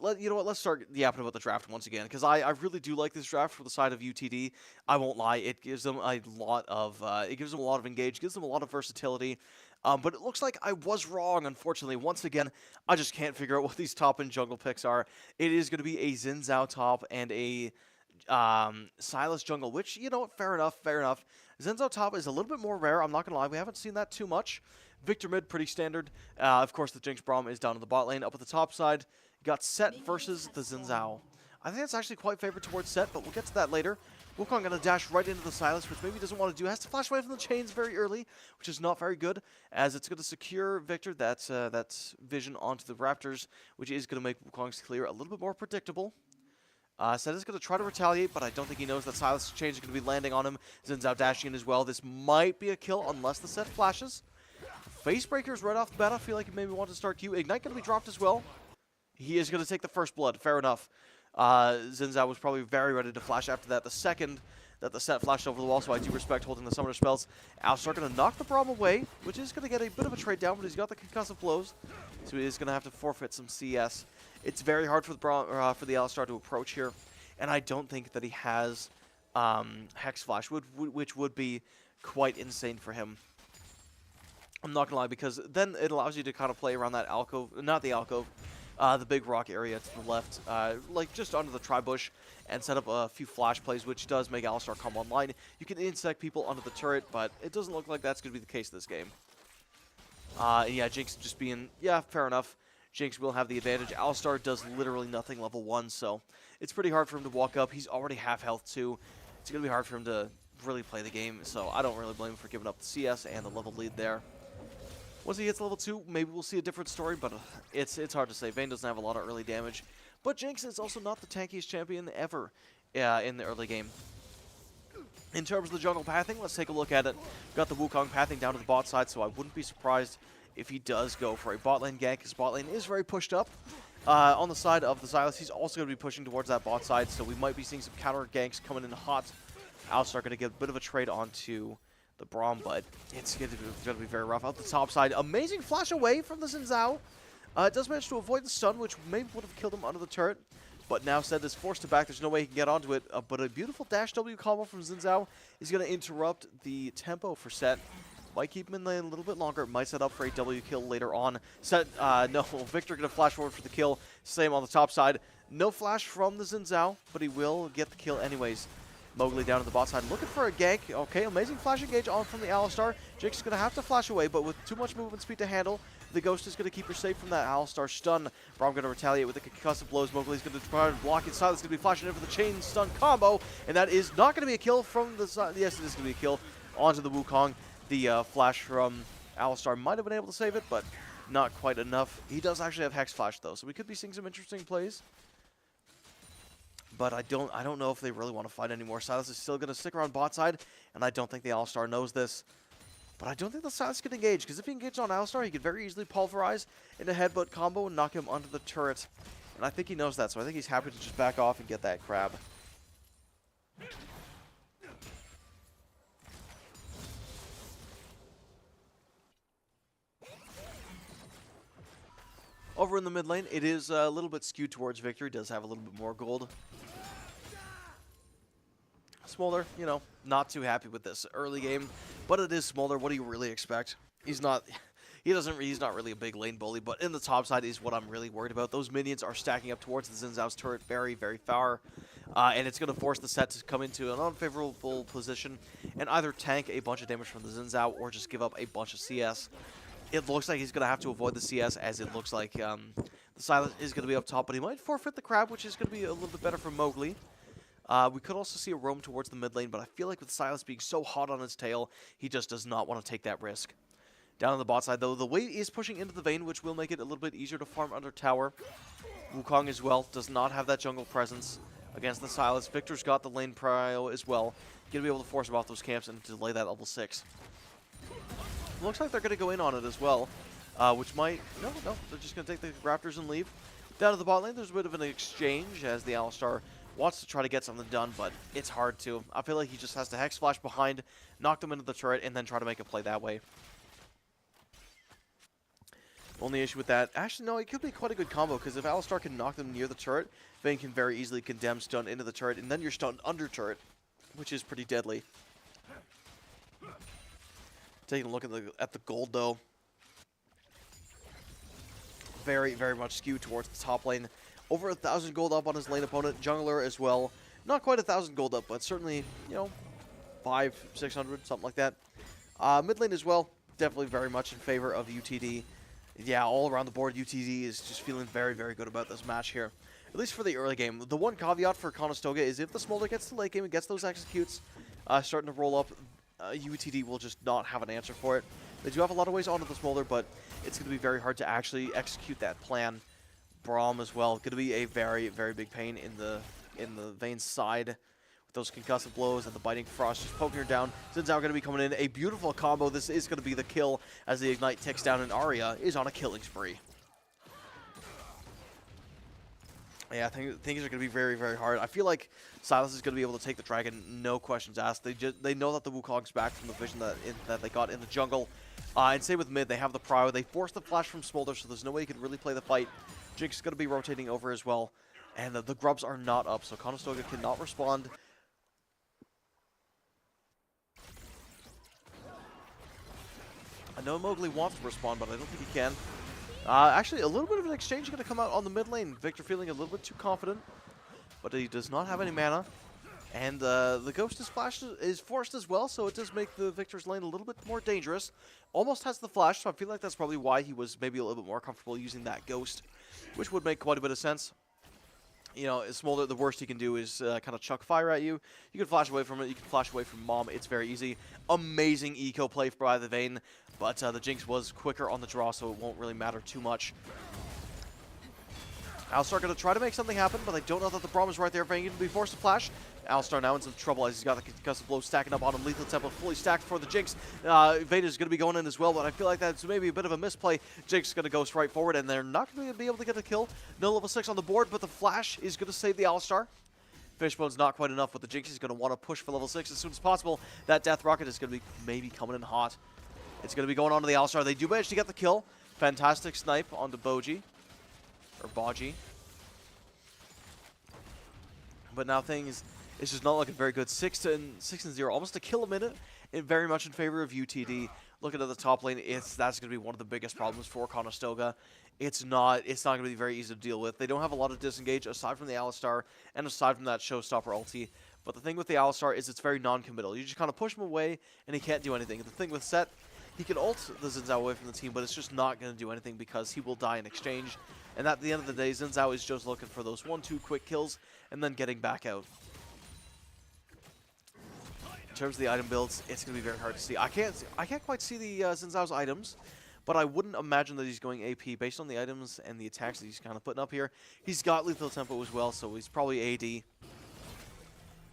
E: start yapping about the draft once again, because I really do like this draft for the side of UTD. I won't lie, it gives them a lot of engage, gives them a lot of versatility. But it looks like I was wrong, unfortunately. Once again, I just can't figure out what these top and jungle picks are. It is going to be a Xin Zhao top and a Sylas jungle, which, fair enough. Xin Zhao top is a little bit more rare, I'm not going to lie. We haven't seen that too much. Victor mid, pretty standard. Of course, the Jinx Braum is down in the bot lane. Up at the top side, got Set versus the Xin Zhao. I think it's actually quite favored towards Set, but we'll get to that later. Wukong going to dash right into the Sylas, which maybe doesn't want to do. Has to flash away from the chains very early, which is not very good, as it's going to secure Victor. That's vision onto the Raptors, which is going to make Wukong's clear a little bit more predictable. Set is going to try to retaliate, but I don't think he knows that Sylas' chains are going to be landing on him. Xin Zhao dashing in as well. This might be a kill unless the Set flashes. Face breakers right off the bat. I feel like he maybe wants to start Q. Ignite going to be dropped as well. He is going to take the first blood. Fair enough. Xin Zhao was probably very ready to flash after that. The second that the Set flashed over the wall, so I do respect holding the summoner spells. Alistar going to knock the Braum away, which is going to get a bit of a trade down, but he's got the concussive blows, so he is going to have to forfeit some CS. It's very hard for the Alistar to approach here, and I don't think that he has Hex Flash, which would be quite insane for him. I'm not going to lie, because then it allows you to kind of play around that alcove, not the alcove, the big rock area to the left, like just under the tri-bush, and set up a few flash plays, which does make Alistar come online. You can insect people under the turret, but it doesn't look like that's going to be the case this game. Yeah, Jinx just being, yeah, fair enough. Jinx will have the advantage. Alistar does literally nothing level 1, so it's pretty hard for him to walk up. He's already half health too. It's going to be hard for him to really play the game, so I don't really blame him for giving up the CS and the level lead there. Once he hits level 2, maybe we'll see a different story, but it's hard to say. Vayne doesn't have a lot of early damage. But Jinx is also not the tankiest champion ever in the early game. In terms of the jungle pathing, let's take a look at it. Got the Wukong pathing down to the bot side, so I wouldn't be surprised if he does go for a bot lane gank. His bot lane is very pushed up. On the side of the Sylas, he's also going to be pushing towards that bot side, so we might be seeing some counter ganks coming in hot. Alistar going to get a bit of a trade onto the Braum, but it's going to be very rough. Out the top side, amazing flash away from the Xin Zhao. It does manage to avoid the stun, which maybe would have killed him under the turret, but now Zed is forced to back. There's no way he can get onto it, but a beautiful dash W combo from Xin Zhao is going to interrupt the tempo for Set. Might keep him in lane a little bit longer. Might set up for a W kill later on. Set, no, Victor going to flash forward for the kill. Same on the top side. No flash from the Xin Zhao, but he will get the kill anyways. Mowgli down to the bot side, looking for a gank. Okay, amazing flash engage on from the Alistar. Jake's is going to have to flash away, but with too much movement speed to handle, the Ghost is going to keep her safe from that Alistar stun. Braum going to retaliate with the concussive blows. Mowgli's going to try to block it. Silas going to be flashing in for the chain stun combo, and that is not going to be a kill from the side. Yes, it is going to be a kill onto the Wukong. The flash from Alistar might have been able to save it, but not quite enough. He does actually have Hex Flash, though, so we could be seeing some interesting plays. But I don't know if they really want to fight anymore. Silas is still going to stick around bot side, and I don't think the Alistar knows this. But I don't think the Silas can engage, because if he engaged on Alistar, he could very easily pulverize into headbutt combo and knock him onto the turret. And I think he knows that, so I think he's happy to just back off and get that crab. Over in the mid lane, it is a little bit skewed towards Victor. He does have a little bit more gold. Smolder, you know, not too happy with this early game, but it is Smolder. What do you really expect? He's not really a big lane bully, but in the top side is what I'm really worried about. Those minions are stacking up towards the Xin Zhao's turret very, very far, and it's going to force the Set to come into an unfavorable position and either tank a bunch of damage from the Xin Zhao or just give up a bunch of CS. It looks like he's going to have to avoid the CS, as it looks like the Silas is going to be up top, but he might forfeit the crab, which is going to be a little bit better for Mowgli. We could also see a roam towards the mid lane, but I feel like with Silas being so hot on his tail, he just does not want to take that risk. Down on the bot side, though, the wave is pushing into the Vayne, which will make it a little bit easier to farm under tower. Wukong as well does not have that jungle presence against the Silas. Victor's got the lane prio as well. Going to be able to force him off those camps and delay that level 6. Looks like they're going to go in on it as well, which might... No, they're just going to take the Raptors and leave. Down to the bot lane, there's a bit of an exchange as the Alistar wants to try to get something done, but it's hard to. I feel like he just has to Hex Flash behind, knock them into the turret, and then try to make a play that way. Only issue with that... Actually, no, it could be quite a good combo, because if Alistar can knock them near the turret, Vayne can very easily condemn stun into the turret, and then you're stunned under turret, which is pretty deadly. Taking a look at the gold, though. Very, very much skewed towards the top lane. Over 1,000 gold up on his lane opponent. Jungler as well. Not quite 1,000 gold up, but certainly, you know, 500, 600, something like that. Mid lane as well. Definitely very much in favor of UTD. Yeah, all around the board, UTD is just feeling very, very good about this match here. At least for the early game. The one caveat for Conestoga is if the Smolder gets to late game and gets those executes starting to roll up, UTD will just not have an answer for it. They do have a lot of ways onto the Smolder, but it's going to be very hard to actually execute that plan. Braum as well, going to be a very, very big pain in the Vayne side with those concussive blows and the biting frost just poking her down. Xin Zhao going to be coming in, a beautiful combo. This is going to be the kill as the ignite ticks down and Arya is on a killing spree. Yeah, I think things are going to be very, very hard. I feel like Silas is going to be able to take the dragon, no questions asked. They know that the Wukong's back from the vision that they got in the jungle. And same with mid, they have the prio. They force the flash from Smolder, so there's no way you can really play the fight. Jinx is going to be rotating over as well. And the grubs are not up, so Conestoga cannot respond. I know Mowgli wants to respond, but I don't think he can. Actually, a little bit of an exchange going to come out on the mid lane. Victor feeling a little bit too confident, but he does not have any mana. And the Ghost is forced as well, so it does make the Victor's lane a little bit more dangerous. Almost has the flash, so I feel like that's probably why he was maybe a little bit more comfortable using that Ghost, which would make quite a bit of sense. You know, Smolder, the worst he can do is kind of chuck fire at you. You can flash away from it. You can flash away from Mom. It's very easy. Amazing eco play by the Vayne, but the Jinx was quicker on the draw, so it won't really matter too much. Alistar going to try to make something happen, but I don't know that the Braum is right there. Vayne going to be forced to flash. Alistar now in some trouble as he's got the concussive blow stacking up on him. Lethal Temple fully stacked for the Jinx. Vayne is going to be going in as well, but I feel like that's maybe a bit of a misplay. Jinx is going to go straight forward, and they're not going to be able to get a kill. No level 6 on the board, but the flash is going to save the Alistar. Fishbone's not quite enough, but the Jinx is going to want to push for level 6 as soon as possible. That Death Rocket is going to be maybe coming in hot. It's going to be going on to the Alistar. They do manage to get the kill. Fantastic snipe onto Boji. Or Boji. But now things is just not looking very good. 6 and 0, almost a kill a minute, and very much in favor of UTD. Looking at the top lane, that's going to be one of the biggest problems for Conestoga. It's not going to be very easy to deal with. They don't have a lot of disengage aside from the Alistar and aside from that Showstopper ulti. But the thing with the Alistar is it's very non-committal. You just kind of push him away, and he can't do anything. The thing with Set, he can ult the Xin Zhao away from the team, but it's just not going to do anything because he will die in exchange. And at the end of the day, Xin Zhao is just looking for those 1-2 quick kills and then getting back out. In terms of the item builds, it's going to be very hard to see. I can't quite see the Xin Zhao's items, but I wouldn't imagine that he's going AP based on the items and the attacks that he's kind of putting up here. He's got lethal tempo as well, so he's probably AD.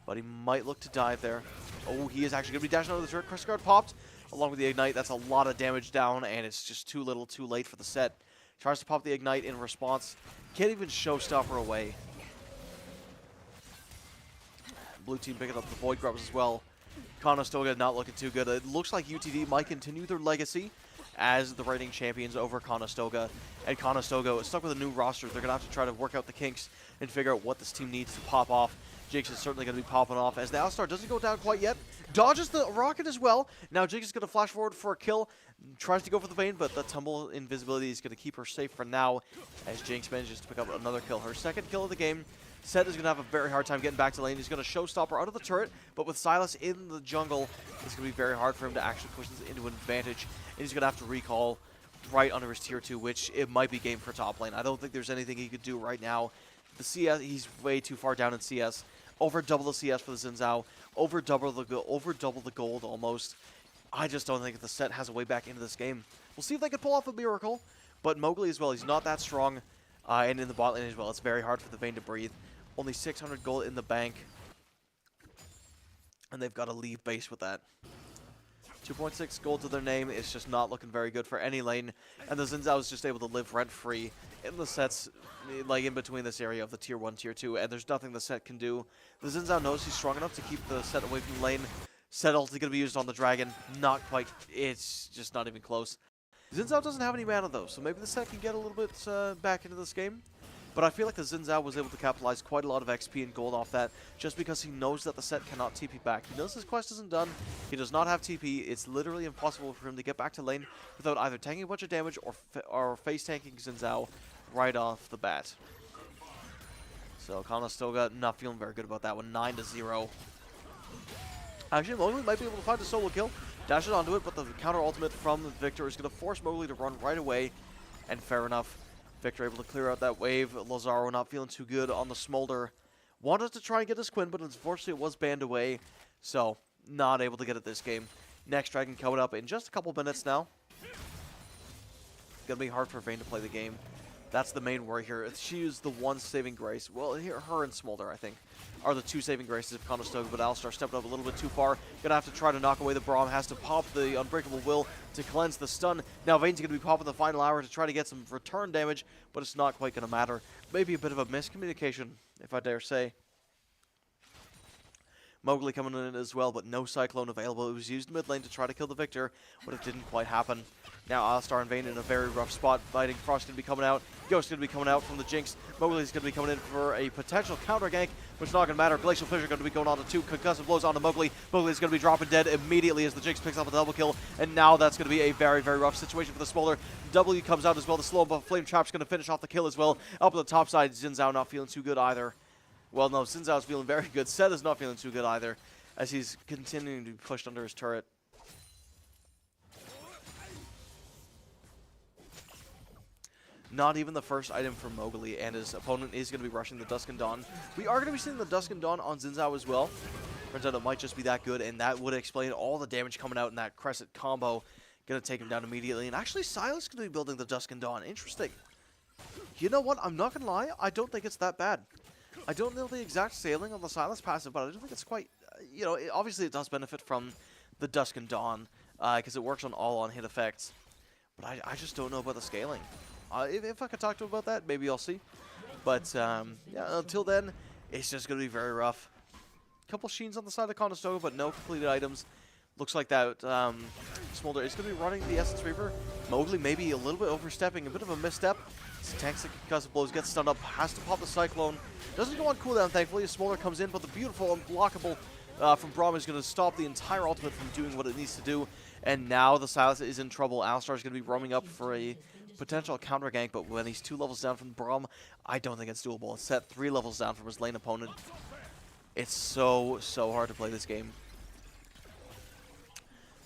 E: But he might look to dive there. Oh, he is actually going to be dashing out of the turret. Crest Guard popped along with the Ignite. That's a lot of damage down, and it's just too little too late for the Set. Tries to pop the Ignite in response. Can't even Showstopper away. Blue team picking up the Void Grubs as well. Conestoga not looking too good. It looks like UTD might continue their legacy as the reigning champions over Conestoga. And Conestoga is stuck with a new roster. They're going to have to try to work out the kinks and figure out what this team needs to pop off. Jinx is certainly going to be popping off as the Alistar doesn't go down quite yet. Dodges the rocket as well. Now Jinx is going to flash forward for a kill. Tries to go for the Vayne, but the tumble invisibility is going to keep her safe for now as Jinx manages to pick up another kill. Her second kill of the game. Set is going to have a very hard time getting back to lane. He's going to Showstopper out of the turret, but with Sylas in the jungle, it's going to be very hard for him to actually push this into an advantage. And he's going to have to recall right under his tier 2, which it might be game for top lane. I don't think there's anything he could do right now. The CS, he's way too far down in CS. Over double the CS for the Xin Zhao. Over double the gold almost. I just don't think the Set has a way back into this game. We'll see if they can pull off a miracle. But Mowgli as well, he's not that strong. And in the bot lane as well, it's very hard for the Vayne to breathe. Only 600 gold in the bank. And they've got to leave base with that. 2.6 gold to their name. It's just not looking very good for any lane. And the Xin Zhao is just able to live rent-free in the Sets, like in between this area of the tier 1, tier 2. And there's nothing the Set can do. The Xin Zhao knows he's strong enough to keep the Set away from the lane. Set ult is going to be used on the Dragon. Not quite. It's just not even close. Xin Zhao doesn't have any mana though, so maybe the Set can get a little bit back into this game. But I feel like the Xin Zhao was able to capitalize quite a lot of XP and gold off that, just because he knows that the Set cannot TP back. He knows his quest isn't done. He does not have TP. It's literally impossible for him to get back to lane without either taking a bunch of damage or face tanking Xin Zhao right off the bat. So Conestoga not feeling very good about that one. 9-0. Actually, Mowgli might be able to find a solo kill. Dash it onto it, but the counter ultimate from Victor is going to force Mowgli to run right away. And fair enough. Victor able to clear out that wave. Lazaro not feeling too good on the Smolder. Wanted to try and get his Quinn, but unfortunately it was banned away. So, not able to get it this game. Next Dragon coming up in just a couple minutes now. Gonna be hard for Vayne to play the game. That's the main worry here. She is the one saving grace. Well, her and Smolder, I think, are the two saving graces of Conestoga, but Alistar stepped up a little bit too far. Gonna have to try to knock away the Braum. Has to pop the Unbreakable Will to cleanse the stun. Now Vayne's gonna be popping the final hour to try to get some return damage, but it's not quite gonna matter. Maybe a bit of a miscommunication, if I dare say. Mowgli coming in as well, but no Cyclone available. It was used mid lane to try to kill the Victor, but it didn't quite happen. Now Alistar and Vayne in a very rough spot, fighting. Frost going to be coming out. Ghost going to be coming out from the Jinx. Mowgli's going to be coming in for a potential counter gank, which is not going to matter. Glacial Fissure going to be going on to 2 concussive blows onto Mowgli. Mowgli's going to be dropping dead immediately as the Jinx picks up a double kill, and now that's going to be a very, very rough situation for the Smolder. W comes out as well. The slow buff Flame Trap's going to finish off the kill as well. Up on the top side, Xin Zhao not feeling too good either. Well, no, Xin Zhao's feeling very good. Set is not feeling too good either, as he's continuing to be pushed under his turret. Not even the first item for Mowgli, and his opponent is going to be rushing the Dusk and Dawn. We are going to be seeing the Dusk and Dawn on Xin Zhao as well. Turns out it might just be that good, and that would explain all the damage coming out in that Crescent combo. Going to take him down immediately, and actually Sylas is going to be building the Dusk and Dawn. Interesting. You know what? I'm not going to lie. I don't think it's that bad. I don't know the exact scaling on the Sylas passive, but I don't think it's quite... You know, obviously it does benefit from the Dusk and Dawn, because it works on all on-hit effects. But I just don't know about the scaling. If I could talk to him about that, maybe I'll see. But, yeah, until then, it's just going to be very rough. Couple Sheens on the side of Conestoga, but no completed items. Looks like that Smolder is going to be running the Essence Reaper. Mowgli maybe a little bit overstepping, a bit of a misstep. Tanks the concussive blows, gets stunned up, has to pop the Cyclone. Doesn't go on cooldown, thankfully, as Smolder comes in, but the beautiful unblockable from Braum is going to stop the entire ultimate from doing what it needs to do. And now the Silas is in trouble. Alistar is going to be roaming up for a potential counter gank, but when he's 2 levels down from Braum, I don't think it's doable. It's set 3 levels down from his lane opponent. It's so hard to play this game.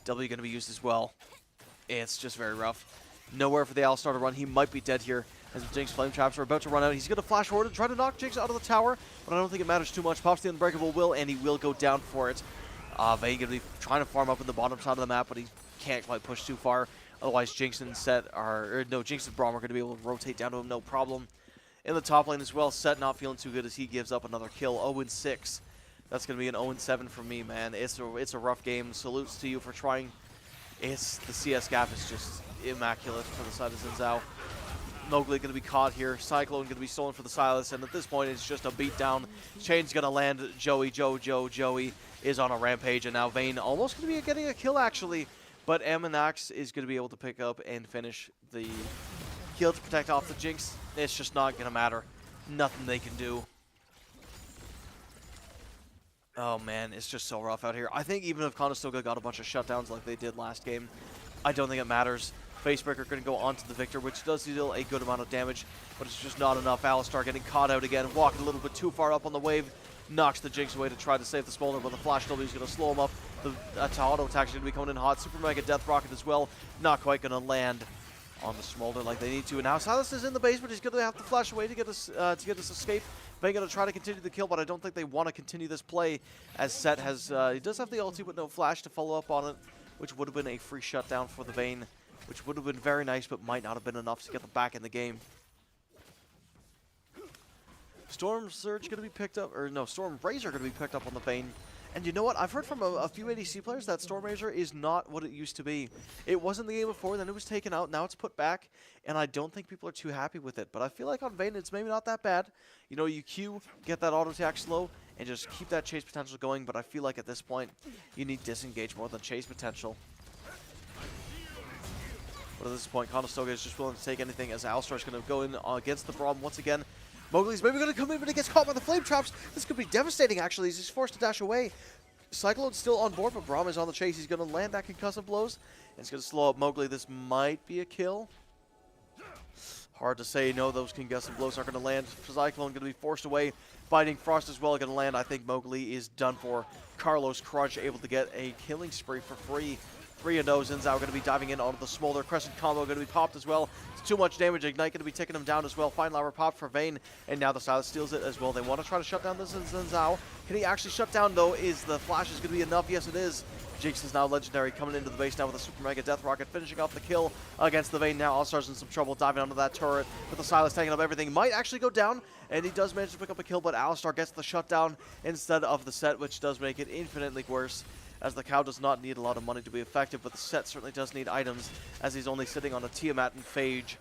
E: W going to be used as well. It's just very rough. Nowhere for the Alistar to run. He might be dead here as Jinx Flame Traps are about to run out. He's going to flash forward and try to knock Jinx out of the tower, but I don't think it matters too much. Pops the Unbreakable Will, and he will go down for it. Vayne going to be trying to farm up in the bottom side of the map, but he can't quite push too far. Otherwise, Jinx and Set are, Jinx and Braum are going to be able to rotate down to him, no problem. In the top lane as well, Set not feeling too good as he gives up another kill. 0-6. That's going to be an 0-7 for me, man. It's a rough game. Salutes to you for trying. The CS gap is just immaculate for the side of Xin Zhao. Mowgli going to be caught here. Cyclone going to be stolen for the Silas, and at this point it's just a beatdown. Chain's going to land. Joey is on a rampage, and now Vayne almost going to be getting a kill actually, but Nace is going to be able to pick up and finish the kill to protect off the Jinx. It's just not going to matter. Nothing they can do. Oh man, it's just so rough out here. I think even if Conestoga got a bunch of shutdowns like they did last game, I don't think it matters. Facebreaker going to go onto the Victor, which does deal a good amount of damage, but it's just not enough. Alistar getting caught out again, walking a little bit too far up on the wave, knocks the Jinx away to try to save the Smolder, but the Flash W is going to slow him up. The auto attack is going to be coming in hot. Super Mega Death Rocket as well, not quite going to land on the Smolder like they need to. And now Silas is in the base, but he's going to have to flash away to get this escape. Vayne going to try to continue the kill, but I don't think they want to continue this play, as Set has, he does have the ulti, but no flash to follow up on it, which would have been a free shutdown for the Vayne, which would have been very nice, but might not have been enough to get them back in the game. Storm Surge going to be picked up, or no, Storm Razor going to be picked up on the Vayne. And you know what? I've heard from a few ADC players that Storm Razor is not what it used to be. It wasn't the game before, then it was taken out, now it's put back, and I don't think people are too happy with it. But I feel like on Vayne, it's maybe not that bad. You know, you Q, get that auto attack slow, and just keep that chase potential going, but I feel like at this point, you need disengage more than chase potential. But at this point, Conestoga is just willing to take anything, as Alistar is going to go in against the Braum once again. Mowgli's maybe going to come in, but he gets caught by the flame traps. This could be devastating, actually. He's just forced to dash away. Cyclone's still on board, but Braum is on the chase. He's going to land that concussive blows, and it's going to slow up Mowgli. This might be a kill. Hard to say. No, those concussive blows aren't going to land. Cyclone going to be forced away. Biting Frost as well going to land. I think Mowgli is done for. Carlos Crunch able to get a killing spree for free. 3-0. Xin Zhao going to be diving in onto the Smolder. Crescent combo going to be popped as well. It's too much damage. Ignite going to be taking him down as well. Fine Laver popped for Vayne, and now the Silas steals it as well. They want to try to shut down this Xin Zhao. Can he actually shut down, though? Is the flash is going to be enough? Yes, it is. Jinx is now legendary, coming into the base now with a Super Mega Death Rocket, finishing off the kill against the Vayne. Now All-Star's in some trouble, diving onto that turret with the Silas taking up everything. Might actually go down, and he does manage to pick up a kill, but Alistar gets the shutdown instead of the Set, which does make it infinitely worse, as the Cow does not need a lot of money to be effective, but the Set certainly does need items, as he's only sitting on a Tiamat and Phage.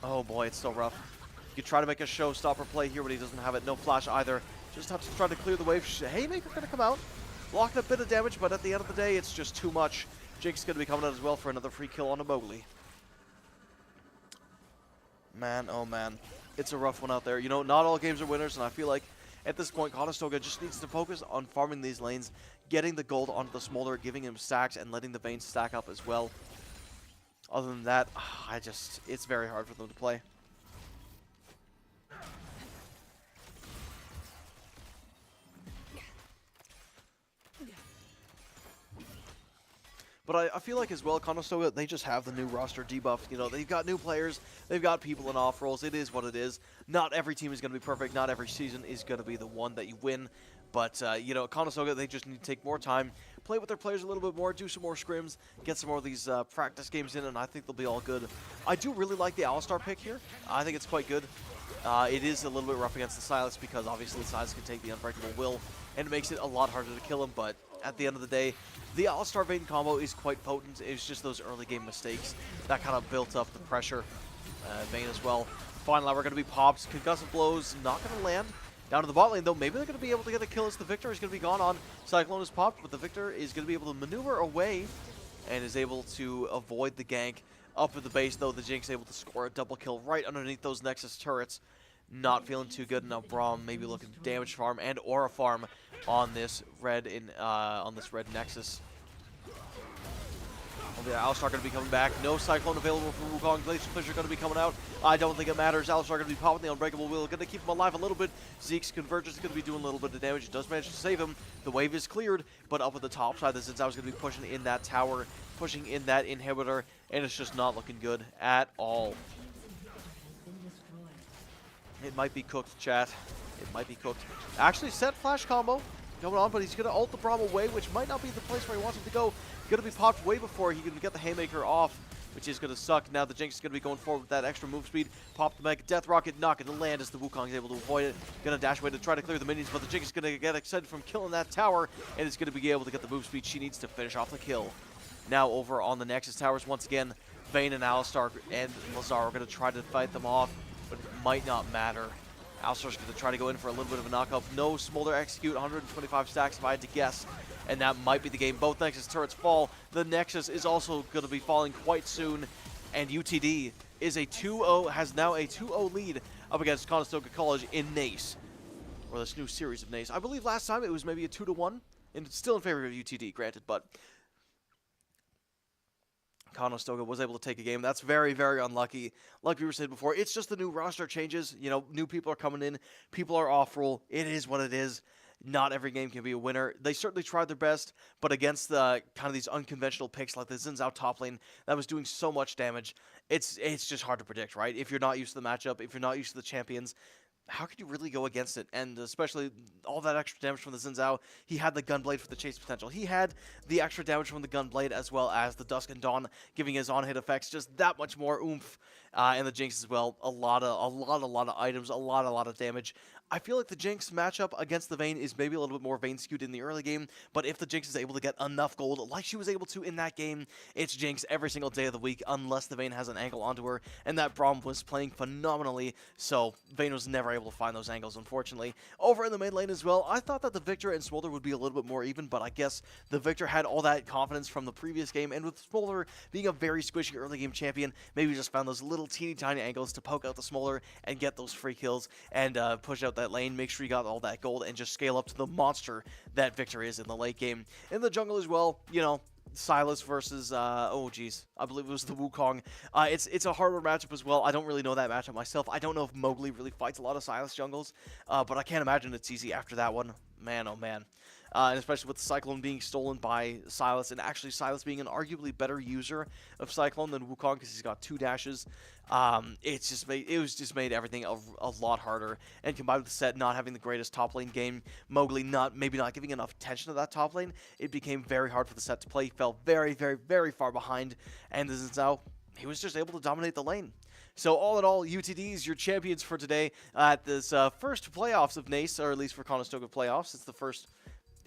E: Oh boy, it's so rough. You try to make a showstopper play here, but he doesn't have it. No flash either. Just have to try to clear the wave. Haymaker going to come out, blocking a bit of damage, but at the end of the day, it's just too much. Jake's going to be coming out as well for another free kill on a Mowgli. Man, oh man. It's a rough one out there. You know, not all games are winners, and I feel like at this point, Conestoga just needs to focus on farming these lanes, getting the gold onto the Smolder, giving him stacks, and letting the Vayne stack up as well. Other than that, it's very hard for them to play. But I feel like as well, Conestoga, they just have the new roster debuff. You know, they've got new players, they've got people in off roles. It is what it is. Not every team is going to be perfect. Not every season is going to be the one that you win. But, you know, Conestoga, they just need to take more time, play with their players a little bit more, do some more scrims, get some more of these practice games in, and I think they'll be all good. I do really like the Alistar pick here. I think it's quite good. It is a little bit rough against the Silas because obviously the Silas can take the Unbreakable Will, and it makes it a lot harder to kill him, but at the end of the day, the Alistar Vayne combo is quite potent. It's just those early game mistakes that kind of built up the pressure. Vayne as well. Final hour going to be popped. Concussive blows not going to land. Down to the bot lane, though, maybe they're going to be able to get a kill as the Victor is going to be gone on. Cyclone is popped, but the Victor is going to be able to maneuver away and is able to avoid the gank. Up at the base, though, the Jinx able to score a double kill right underneath those Nexus turrets. Not feeling too good. Now Braum maybe looking to damage farm and aura farm on this red Nexus. The Alistar going to be coming back. No Cyclone available for Wukong. Glacier Fissure going to be coming out. I don't think it matters. Alistar going to be popping the Unbreakable Wheel. Going to keep him alive a little bit. Zeke's Convergence is going to be doing a little bit of damage. It does manage to save him. The wave is cleared, but up at the top side, the Xin Zhao is going to be pushing in that tower, pushing in that inhibitor, and it's just not looking good at all. It might be cooked, chat. It might be cooked. Actually, set flash combo going on, but he's going to ult the Braum away, which might not be the place where he wants him to go. Going to be popped way before he can get the Haymaker off, which is going to suck. Now the Jinx is going to be going forward with that extra move speed. Pop the Mega Death Rocket, not going to land as the Wukong is able to avoid it. Going to dash away to try to clear the minions, but the Jinx is going to get excited from killing that tower, and is going to be able to get the move speed she needs to finish off the kill. Now over on the Nexus towers, once again, Vayne and Alistar and Lazar are going to try to fight them off, but it might not matter. Alistar's going to try to go in for a little bit of a knockup. No Smolder execute, 125 stacks if I had to guess. And that might be the game. Both Nexus turrets fall. The Nexus is also going to be falling quite soon. And UTD is a 2-0, has now a 2-0 lead up against Conestoga College in NACE. Or this new series of NACE. I believe last time it was maybe a 2-1. And it's still in favor of UTD, granted, but Conestoga was able to take a game. That's very, very unlucky. Like we were saying before, it's just the new roster changes. You know, new people are coming in. People are off role. It is what it is. Not every game can be a winner. They certainly tried their best, but against the kind of these unconventional picks like the Xin Zhao top lane that was doing so much damage, it's just hard to predict, right? If you're not used to the matchup, if you're not used to the champions, how could you really go against it? And especially all that extra damage from the Xin Zhao. He had the Gunblade for the chase potential. He had the extra damage from the Gunblade as well as the Dusk and Dawn, giving his on-hit effects just that much more oomph. And the Jinx as well. A lot of items, a lot of damage. I feel like the Jinx matchup against the Vayne is maybe a little bit more Vayne skewed in the early game, but if the Jinx is able to get enough gold like she was able to in that game, it's Jinx every single day of the week unless the Vayne has an angle onto her, and that Braum was playing phenomenally, so Vayne was never able to find those angles, unfortunately. Over in the mid lane as well, I thought that the Victor and Smolder would be a little bit more even, but I guess the Victor had all that confidence from the previous game, and with Smolder being a very squishy early game champion, maybe just found those little teeny tiny angles to poke out the Smolder and get those free kills and push out that lane, make sure you got all that gold, and just scale up to the monster that Victor is in the late game. In the jungle as well, you know, Sylas versus, oh geez, I believe it was the Wukong. It's a harder matchup as well. I don't really know that matchup myself. I don't know if Mowgli really fights a lot of Sylas jungles, but I can't imagine it's easy after that one. Man, oh man. And especially with the Cyclone being stolen by Sylas, and actually Sylas being an arguably better user of Cyclone than Wukong because he's got 2 dashes. It was just made everything a lot harder. And combined with the set not having the greatest top lane game, Mowgli maybe not giving enough attention to that top lane, it became very hard for the set to play. He fell very, very, very far behind, and the Xin Zhao, he was just able to dominate the lane. So all in all, UTD is your champions for today at this first playoffs of NACE, or at least for Conestoga playoffs. It's the first.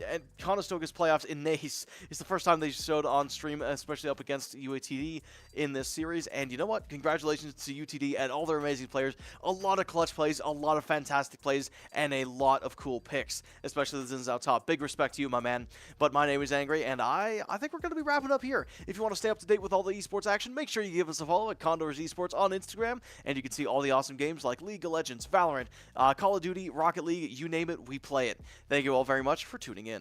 E: And Conestoga's playoffs in NACE is the first time they showed on stream, especially up against UTD in this series. And you know what? Congratulations to UTD and all their amazing players. A lot of clutch plays, a lot of fantastic plays, and a lot of cool picks, especially the Xin Zhao top. Big respect to you, my man. But my name is Angry, and I think we're going to be wrapping up here. If you want to stay up to date with all the esports action, make sure you give us a follow at Condors Esports on Instagram, and you can see all the awesome games like League of Legends, Valorant, Call of Duty, Rocket League, you name it, we play it. Thank you all very much for tuning in.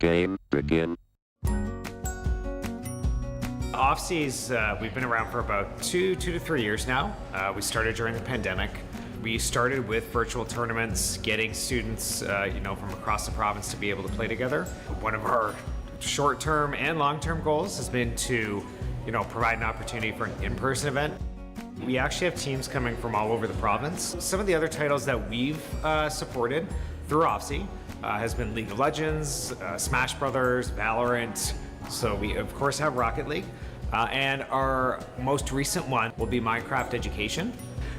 F: Game begin.
A: Off-seas, we've been around for about two to 3 years now. We started during the pandemic. We started with virtual tournaments, getting students, from across the province to be able to play together. One of our short-term and long-term goals has been to, provide an opportunity for an in-person event. We actually have teams coming from all over the province. Some of the other titles that we've supported through OFSI has been League of Legends, Smash Brothers, Valorant. So we of course have Rocket League. And our most recent one will be Minecraft Education.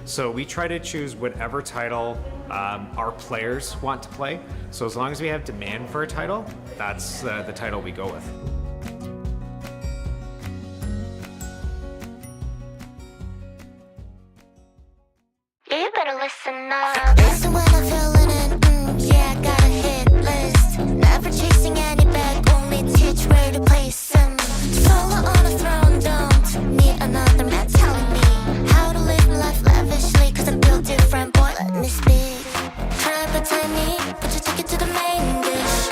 A: So we try to choose whatever title our players want to play. So as long as we have demand for a title, that's the title we go with.
B: You better listen up. Listen when I'm feeling it. Yeah, I got a hit list. Never chasing any bag, only teach where to place them. Solo on a throne, don't need another man telling me how to live life lavishly. Cause I'm built different, boy, let me speak. Try pretend me, but you take it to the main dish.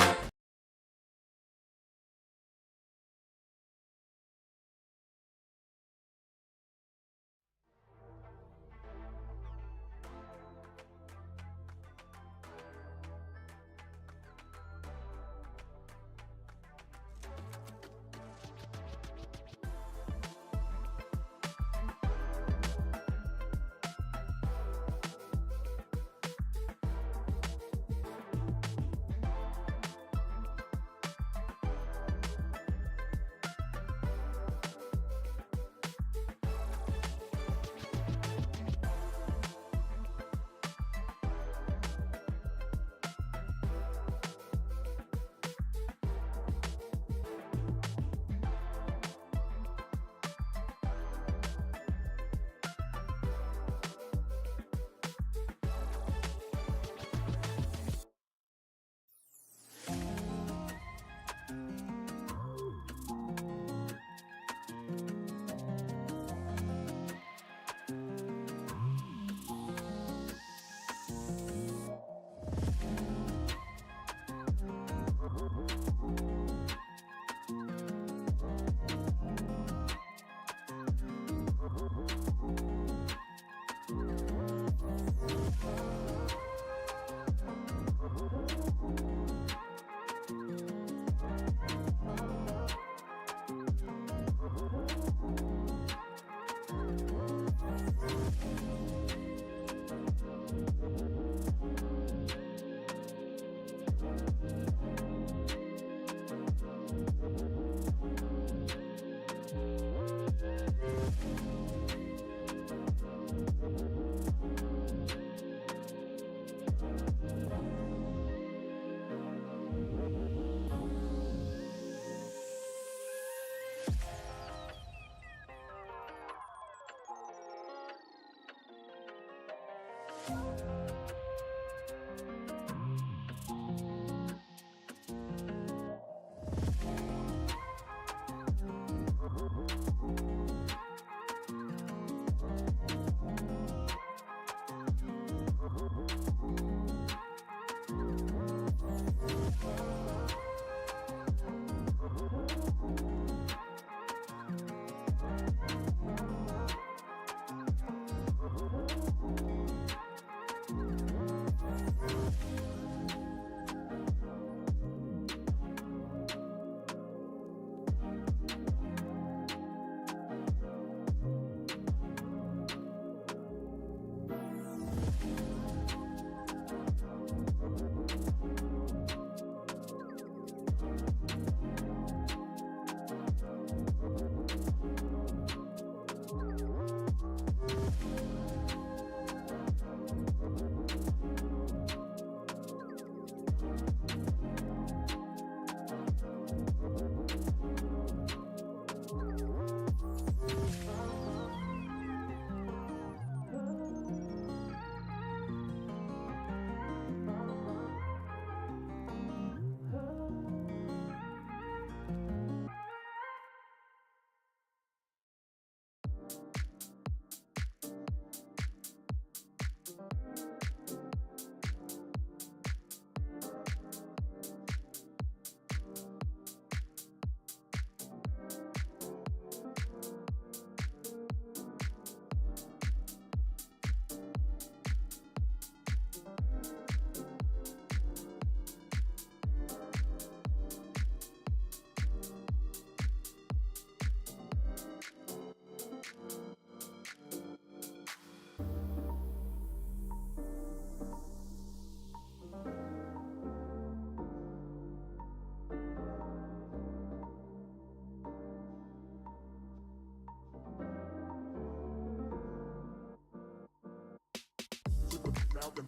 G: Now then,